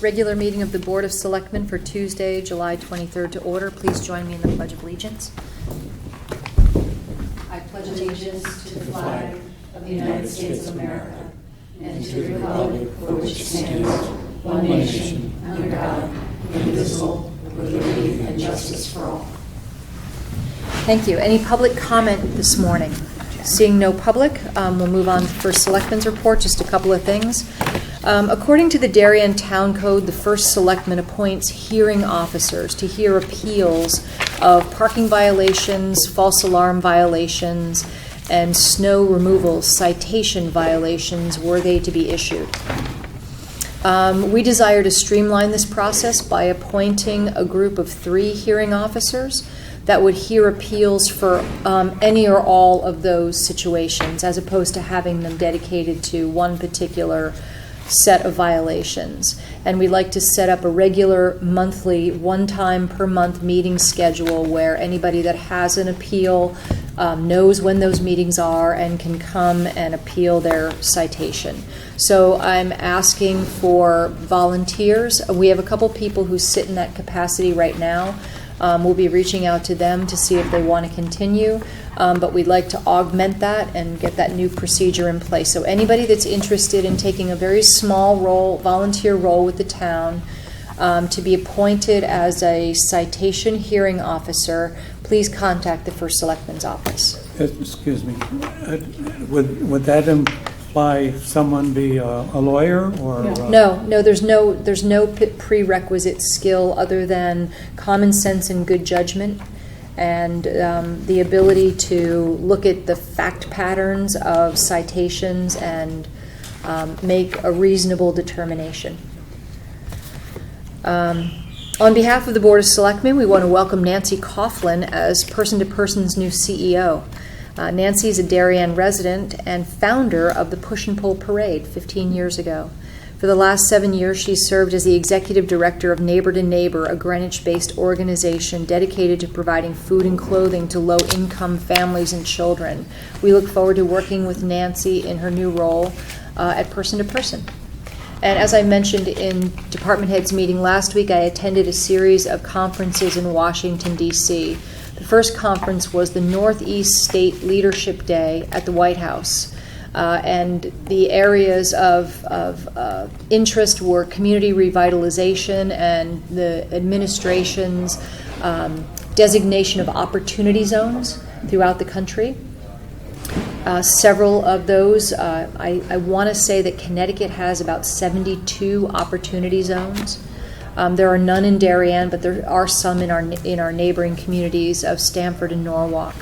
Regular meeting of the Board of Selectmen for Tuesday, July 23rd to order. Please join me in the Pledge of Allegiance. I pledge allegiance to the flag of the United States of America and to the republic for which it stands, one nation, under God, indivisible, with liberty and justice for all. Thank you. Any public comment this morning? Seeing no public, we'll move on for Selectmen's report. Just a couple of things. According to the Darien Town Code, the first selectman appoints hearing officers to hear appeals of parking violations, false alarm violations, and snow removal citation violations were they to be issued. We desire to streamline this process by appointing a group of 3 hearing officers that would hear appeals for any or all of those situations, as opposed to having them dedicated to one particular set of violations. And we'd like to set up a regular monthly, one time per month meeting schedule where anybody that has an appeal knows when those meetings are and can come and appeal their citation. So I'm asking for volunteers. We have a couple people who sit in that capacity right now. We'll be reaching out to them to see if they want to continue, but we'd like to augment that and get that new procedure in place. So anybody that's interested in taking a very small role, volunteer role with the town, to be appointed as a citation hearing officer, please contact the First Selectman's office. Excuse me. Would that imply someone be a lawyer or? No, there's no prerequisite skill other than common sense and good judgment, and the ability to look at the fact patterns of citations and make a reasonable determination. On behalf of the Board of Selectmen, we want to welcome Nancy Coughlin as Person to Person's new CEO. Nancy is a Darien resident and founder of the Push and Pull Parade 15 years ago. For the last 7 years, she served as the executive director of Neighbor to Neighbor, a Greenwich-based organization dedicated to providing food and clothing to low-income families and children. We look forward to working with Nancy in her new role at Person to Person. And as I mentioned in department heads meeting last week, I attended a series of conferences in Washington, D.C. The first conference was the Northeast State Leadership Day at the White House. And the areas of interest were community revitalization and the administration's designation of opportunity zones throughout the country. Several of those, I want to say that Connecticut has about 72 opportunity zones. There are none in Darien, but there are some in our neighboring communities of Stamford and Norwalk.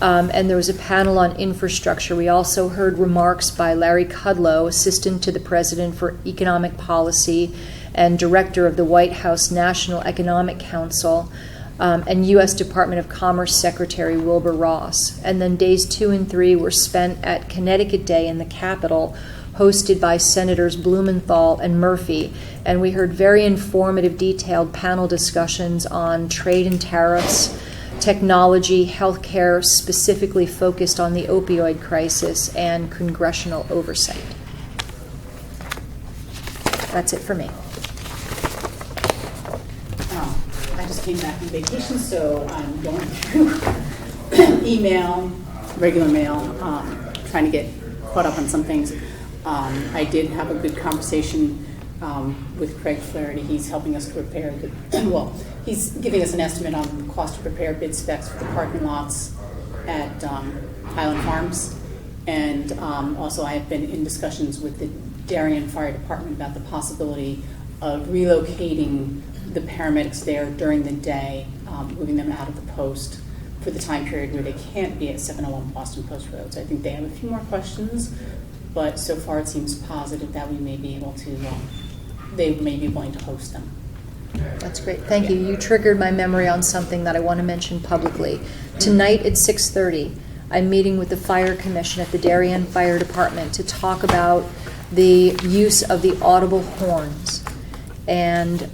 And there was a panel on infrastructure. We also heard remarks by Larry Kudlow, Assistant to the President for Economic Policy and Director of the White House National Economic Council, and U.S. Department of Commerce Secretary Wilbur Ross. And then days 2 and 3 were spent at Connecticut Day in the Capitol, hosted by Senators Blumenthal and Murphy. And we heard very informative, detailed panel discussions on trade and tariffs, technology, healthcare, specifically focused on the opioid crisis, and congressional oversight. That's it for me. I just came back from vacation, so I'm going through email, regular mail, trying to get caught up on some things. I did have a good conversation with Craig Flaherty. He's helping us to prepare well, he's giving us an estimate on the cost to prepare bid specs for the parking lots at Highland Farms. And also I have been in discussions with the Darien Fire Department about the possibility of relocating the paramedics there during the day, moving them out of the post for the time period where they can't be at 701 Boston Post Road. So I think they have a few more questions, but so far it seems positive that we may be able to, they may be willing to host them. That's great. Thank you. You triggered my memory on something that I want to mention publicly. Tonight at 6:30, I'm meeting with the Fire Commission at the Darien Fire Department to talk about the use of the audible horns. And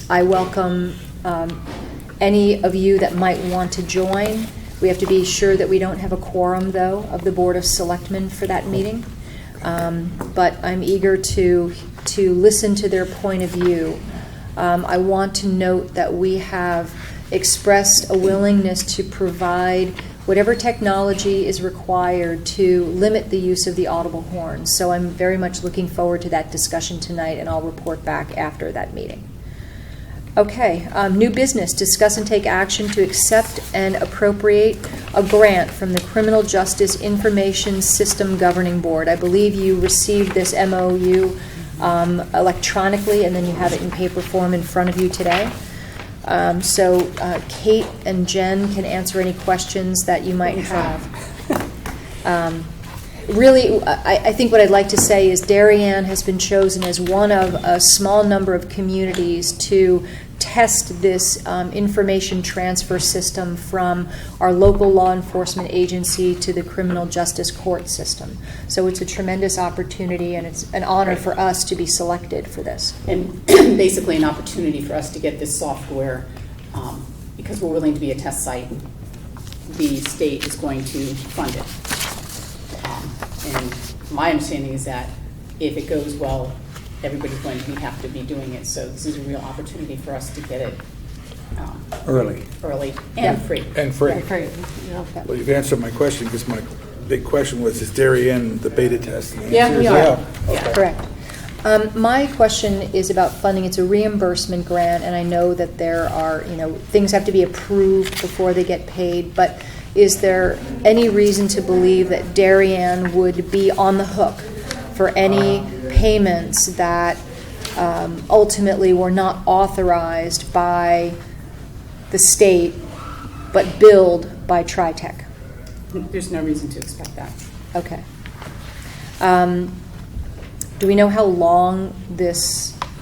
I welcome any of you that might want to join. We have to be sure that we don't have a quorum, though, of the Board of Selectmen for that meeting. But I'm eager to listen to their point of view. I want to note that we have expressed a willingness to provide whatever technology is required to limit the use of the audible horns. So I'm very much looking forward to that discussion tonight, and I'll report back after that meeting. Okay, new business. Discuss and take action to accept and appropriate a grant from the Criminal Justice Information System Governing Board. I believe you received this MOU electronically, and then you have it in paper form in front of you today. So Kate and Jen can answer any questions that you might have. Really, I think what I'd like to say is Darien has been chosen as one of a small number of communities to test this information transfer system from our local law enforcement agency to the criminal justice court system. So it's a tremendous opportunity, and it's an honor for us to be selected for this. And basically an opportunity for us to get this software, because we're willing to be a test site, the state is going to fund it. And my understanding is that if it goes well, everybody's going to have to be doing it. So this is a real opportunity for us to get it early and free. And free. Yeah, free. Well, you've answered my question, because my big question was, is Darien the beta test? And the Yeah, answer we is are. yeah. Yeah, correct. My question is about funding. It's a reimbursement grant, and I know that there are, things have to be approved before they get paid, but is there any reason to believe that Darien would be on the hook for any payments that ultimately were not authorized by the state but billed by TriTech? There's no reason to expect that. Okay. Do we know how long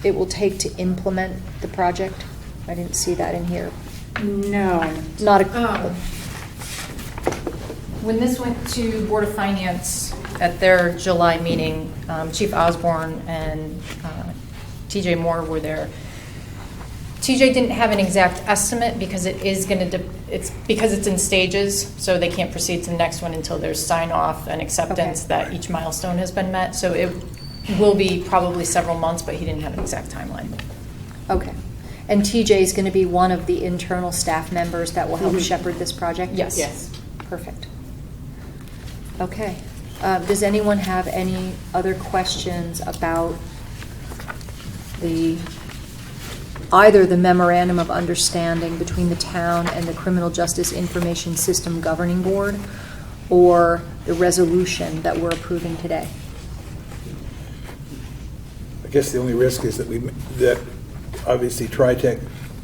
it will take to implement the project? I didn't see that in here. No. Not When this went to Board of Finance at their July meeting, Chief Osborne and TJ Moore were there. TJ didn't have an exact estimate because it's in stages, so they can't proceed to the next one until there's sign off and acceptance that each milestone has been met. So it will be probably several months, but he didn't have an exact timeline. Okay. And TJ is going to be one of the internal staff members that will help shepherd this project? Yes. Yes. Perfect. Okay. Does anyone have any other questions about either the memorandum of understanding between the town and the Criminal Justice Information System Governing Board, or the resolution that we're approving today? I guess the only risk is that obviously TriTech,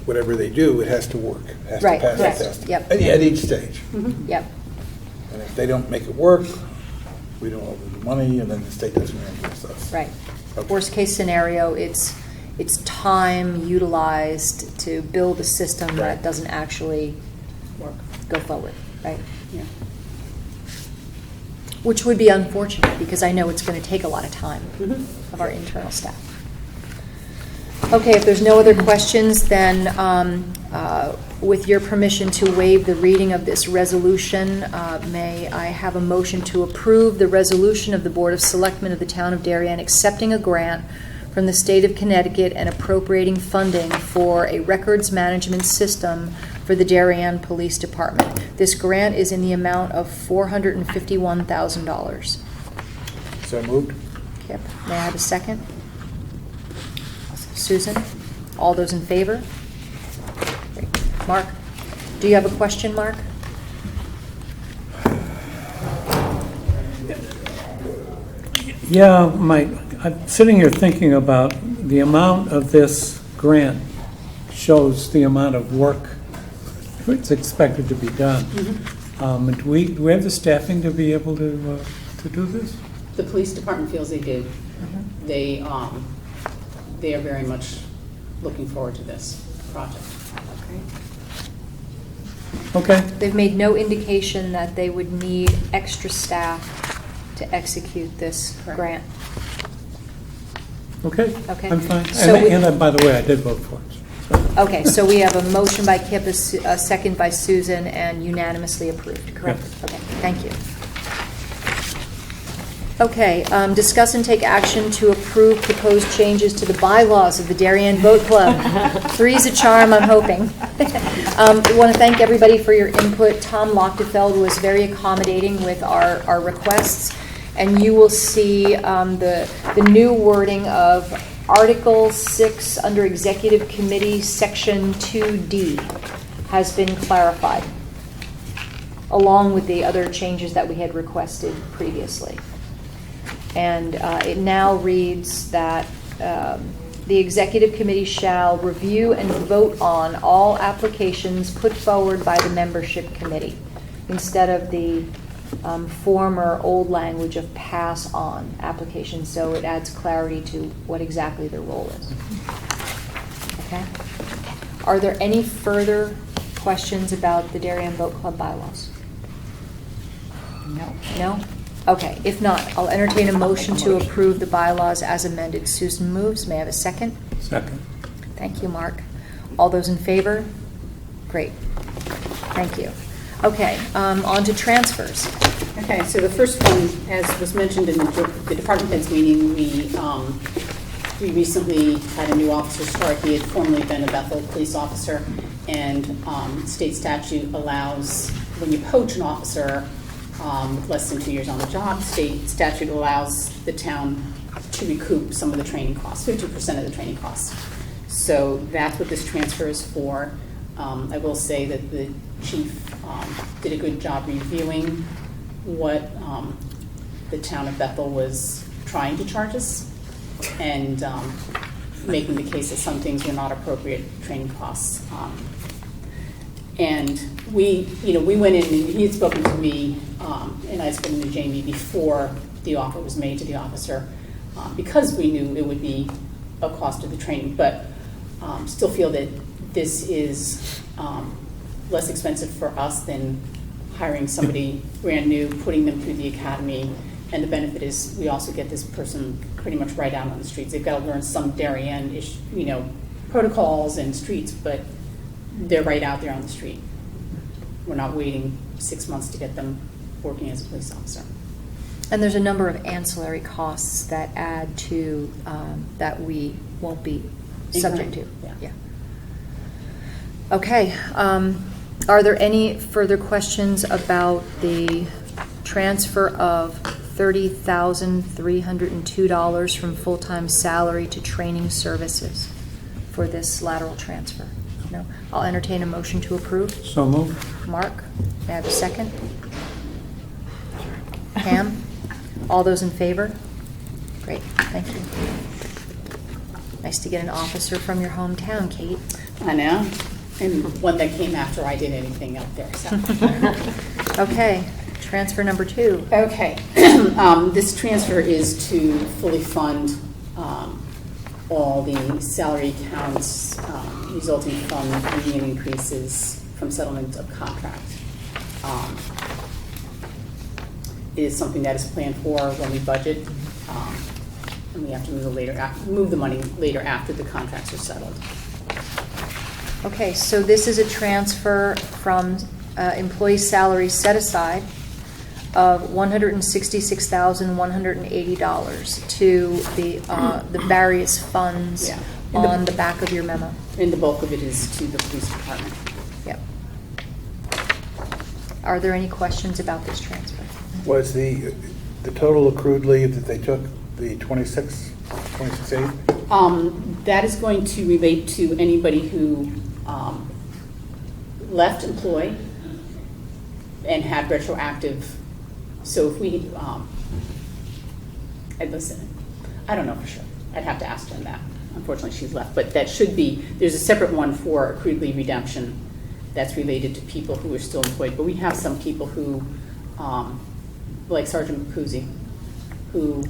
whatever they do, it has to work. It has Right, to pass correct. the test. Yep. At each stage. Yep. And if they don't make it work, we don't owe them the money, and then the state doesn't reimburse us. Right. Okay. Worst case scenario, it's time utilized to build a system that doesn't actually go forward, right? Yeah. Which would be unfortunate, because I know it's going to take a lot of time of our internal staff. Okay, if there's no other questions, then with your permission to waive the reading of this resolution, may I have a motion to approve the resolution of the Board of Selectmen of the Town of Darien accepting a grant from the state of Connecticut and appropriating funding for a records management system for the Darien Police Department. This grant is in the amount of $451,000. So moved. Yep. May I have a second? Susan? All those in favor? Great. Mark? Do you have a question, Mark? Yeah, I'm sitting here thinking about the amount of this grant shows the amount of work it's expected to be done. Do we have the staffing to be able to do this? The police department feels they do. They are very much looking forward to this project. Okay. They've made no indication that they would need extra staff to execute this grant. Okay. Okay. I'm fine. So And by the way, I did vote for it. Okay, so we have a motion by Kip, a second by Susan, and unanimously approved, correct? Yes. Okay, thank you. Okay, discuss and take action to approve proposed changes to the bylaws of the Darien Boat Club. Three's a charm, I'm hoping. We want to thank everybody for your input. Tom Lochtefeld was very accommodating with our requests, and you will see the new wording of Article 6 under Executive Committee, Section 2D has been clarified, along with the other changes that we had requested previously. And it now reads that the Executive Committee shall review and vote on all applications put forward by the Membership Committee, instead of the former old language of pass on applications, so it adds clarity to what exactly their role is. Okay? Are there any further questions about the Darien Boat Club bylaws? No. No? Okay, if not, I'll entertain a motion to approve the bylaws as amended. Susan moves. May I have a second? Second. Thank you, Mark. All those in favor? Great. Thank you. Okay, on to transfers. Okay, so the first one, as was mentioned in the department heads meeting, we recently had a new officer start. He had formerly been a Bethel police officer, and state statute allows, when you poach an officer with less than 2 years on the job, state statute allows the town to recoup some of the training costs, 50% of the training costs. So that's what this transfer is for. I will say that the chief did a good job reviewing what the town of Bethel was trying to charge us, and making the case that some things were not appropriate training costs. And we went in, and he had spoken to me, and I had spoken to Jamie before the offer was made to the officer, because we knew it would be a cost of the training, but still feel that this is less expensive for us than hiring somebody brand new, putting them through the academy, and the benefit is we also get this person pretty much right out on the streets. They've got to learn some Darien, protocols and streets, but they're right out there on the street. We're not waiting 6 months to get them working as a police officer. And there's a number of ancillary costs that add to that we won't be subject to. Yeah. Okay. Are there any further questions about the transfer of $30,302 from full-time salary to training services for this lateral transfer. No? I'll entertain a motion to approve. So moved. Mark, may I have a second? Pam? All those in favor? Great, thank you. Nice to get an officer from your hometown, Kate. I know, and one that came after I did anything out there, so. Okay, transfer number 2. Okay, this transfer is to fully fund all the salary accounts resulting from union increases from settlement of contract. It is something that is planned for when we budget, and we have to move the money later after the contracts are settled. Okay, so this is a transfer from employee salary set aside of $166,180 to the various funds on the back of your memo. And the bulk of it is to the police department. Yep. Are there any questions about this transfer? Was the total accrued leave that they took, the 26.8? That is going to relate to anybody who left employ and had retroactive. So if we, listen, I don't know for sure. I'd have to ask Jen that. Unfortunately, she's left. But that should be, there's a separate one for accrued leave redemption that's related to people who are still employed. But we have some people who, like Sergeant Macuzzi, who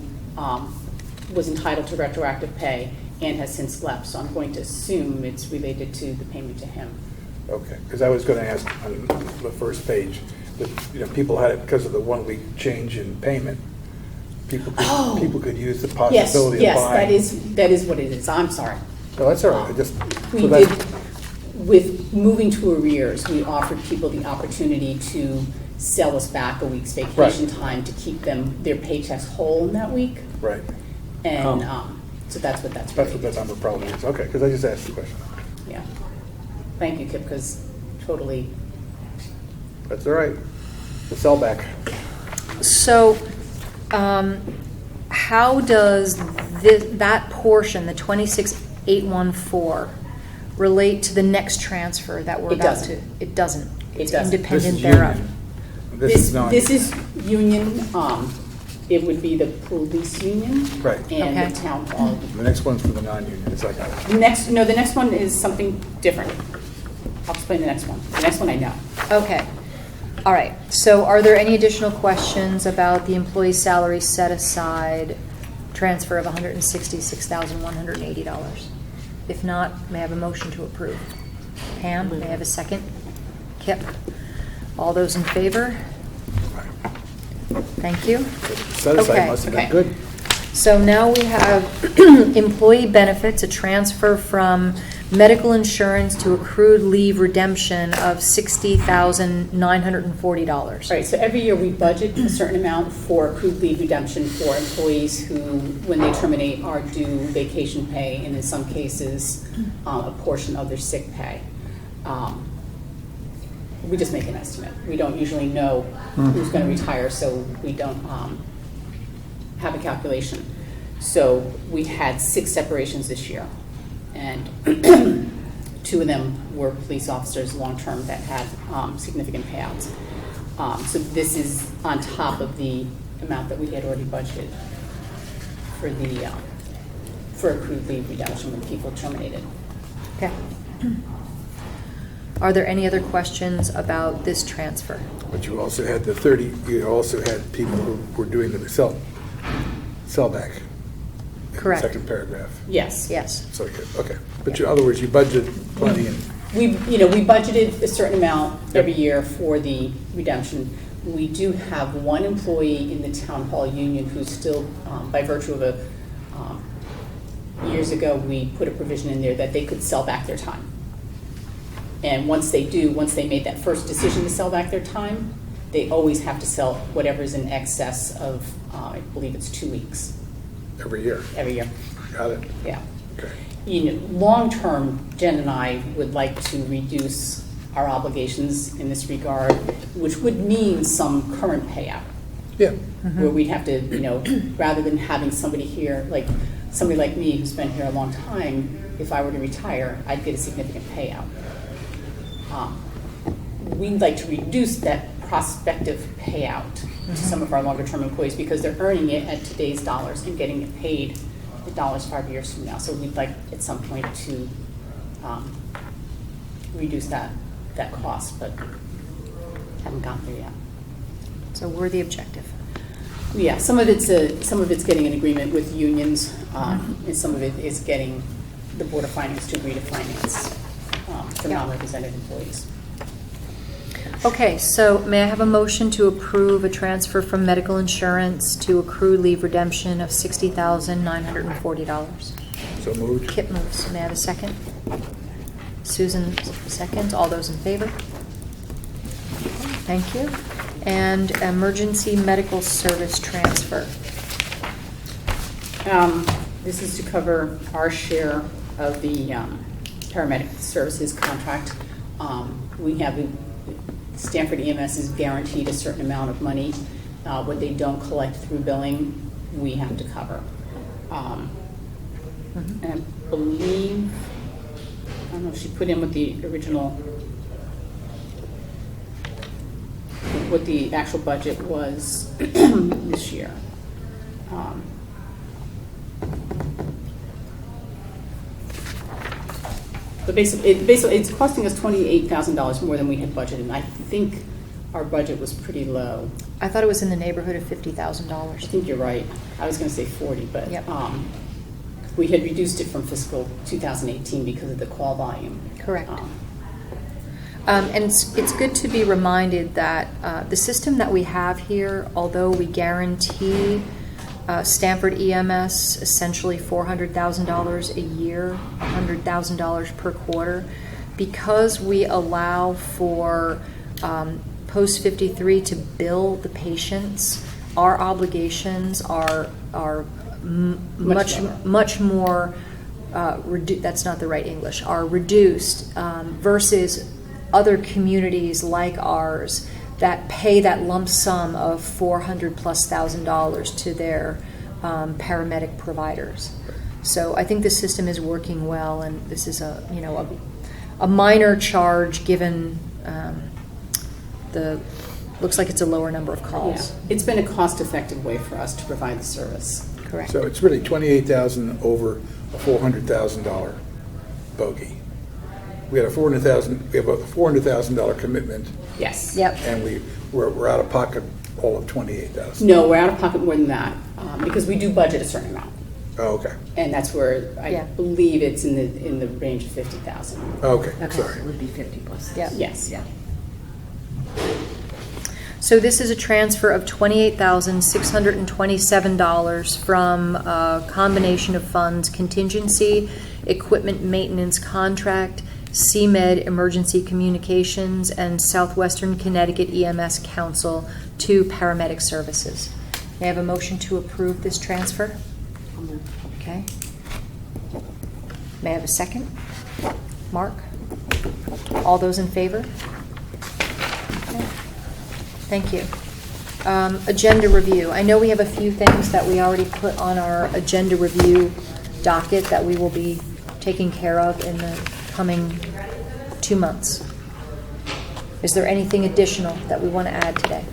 was entitled to retroactive pay and has since left. So I'm going to assume it's related to the payment to him. Okay, because I was going to ask on the first page, that people had it because of the 1-week change in payment. People could use the possibility of buying. Yes, that is what it is. I'm sorry. No, that's all right. With moving to arrears, we offered people the opportunity to sell us back a week's vacation time to keep their paychecks whole in that week. Right. And so that's what that's. That's what that number probably is. Okay, because I just asked the question. Yeah. Thank you, Kip, because totally. That's all right. The sellback. So, how does that portion, the 26,814, relate to the next transfer that we're about to? It doesn't. It's independent thereof. This is union. It would be the police union, right? And the town hall. The next one's for the non-union. It's like the next one is something different. I'll explain the next one. The next one I know. Okay. All right. So, are there any additional questions about the employee salary set aside transfer of $166,180? If not, may I have a motion to approve? Pam, may I have a second? Kip. All those in favor? Thank you. Set aside must have been good. So now we have employee benefits, a transfer from medical insurance to accrued leave redemption of $60,940. Right, so every year we budget a certain amount for accrued leave redemption for employees who, when they terminate, are due vacation pay and in some cases a portion of their sick pay. We just make an estimate. We don't usually know who's going to retire, so we don't have a calculation. So we had 6 separations this year, and 2 of them were police officers long-term that had significant payouts. So this is on top of the amount that we had already budgeted for the for accrued leave redemption when people terminated. Okay. Are there any other questions about this transfer? But you also had the 30. You also had people who were doing the sellback. Correct. Second paragraph. Yes. Yes. So okay. But in other words, you budgeted plenty. We budgeted a certain amount every year for the redemption. We do have one employee in the town hall union who's still, by virtue of years ago, we put a provision in there that they could sell back their time. And once they made that first decision to sell back their time, they always have to sell whatever's in excess of, I believe it's 2 weeks. Every year? Every year. Got it. Yeah. Okay. Long-term, Jen and I would like to reduce our obligations in this regard, which would mean some current payout. Yeah. Where we'd have to, you know, rather than having somebody here, like somebody like me who's been here a long time, if I were to retire, I'd get a significant payout. We'd like to reduce that prospective payout to some of our longer-term employees because they're earning it at today's dollars and getting it paid in dollars 5 years from now. So we'd like at some point to reduce that cost, but haven't gotten there yet. It's a worthy objective. Yeah, some of it's getting an agreement with unions, and some of it is getting the Board of Finance to agree to finance for non-represented employees. Okay, so may I have a motion to approve a transfer from medical insurance to accrued leave redemption of $60,940? So moved. Kip moves. May I have a second? Susan seconds. All those in favor? Thank you. And emergency medical service transfer. This is to cover our share of the paramedic services contract. We have Stanford EMS is guaranteed a certain amount of money. What they don't collect through billing, we have to cover. And I believe, I don't know if she put in what the original, what the actual budget was this year. But basically, it's costing us $28,000 more than we had budgeted. And I think our budget was pretty low. I thought it was in the neighborhood of $50,000. I think you're right. I was going to say 40, but yep. We had reduced it from fiscal 2018 because of the call volume. Correct. And it's good to be reminded that the system that we have here, although we guarantee Stanford EMS essentially $400,000 a year, $100,000 per quarter, because we allow for post 53 to bill the patients, our obligations are much more that's not the right English, are reduced versus other communities like ours that pay that lump sum of $400,000+ to their paramedic providers. So I think the system is working well, and this is a minor charge given looks like it's a lower number of calls. Yeah. It's been a cost-effective way for us to provide the service. Correct. So it's really $28,000 over a $400,000 bogey. We had a $400,000 commitment. Yes. Yep. And we're out of pocket all of $28,000. No, we're out of pocket more than that because we do budget a certain amount. Oh, okay. And that's where I believe it's in the range of 50,000. Okay. Sorry. It would be 50 plus. Yeah. Yes. Yeah. So this is a transfer of $28,627 from a combination of funds: contingency, equipment maintenance contract, CMed Emergency Communications, and Southwestern Connecticut EMS Council to paramedic services. May I have a motion to approve this transfer? Okay. May I have a second? Mark? All those in favor? Okay. Thank you. Agenda review. I know we have a few things that we already put on our agenda review docket that we will be taking care of in the coming 2 months. Is there anything additional that we want to add today?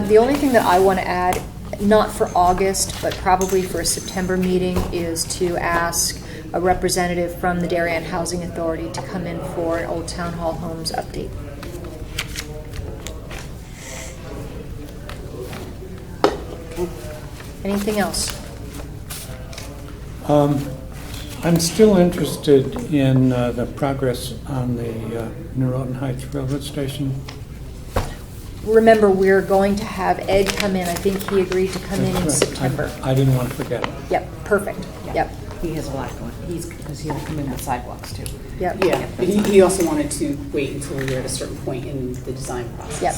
The only thing that I want to add, not for August, but probably for a September meeting, is to ask a representative from the Darien Housing Authority to come in for an Old Town Hall Homes update. Anything else? I'm still interested in the progress on the Norotan Heights Railroad Station. Remember, we're going to have Ed come in. I think he agreed to come in September. I didn't want to forget it. Yep, perfect. Yep. He has a lot going. Because he'll come in with sidewalks too. Yep. Yeah, but he also wanted to wait until we were at a certain point in the design process. Yep.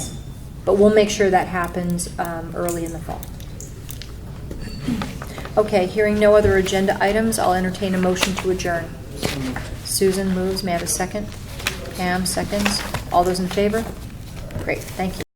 But we'll make sure that happens early in the fall. Okay, hearing no other agenda items, I'll entertain a motion to adjourn. Susan moves. May I have a second? Pam seconds. All those in favor? Great, thank you.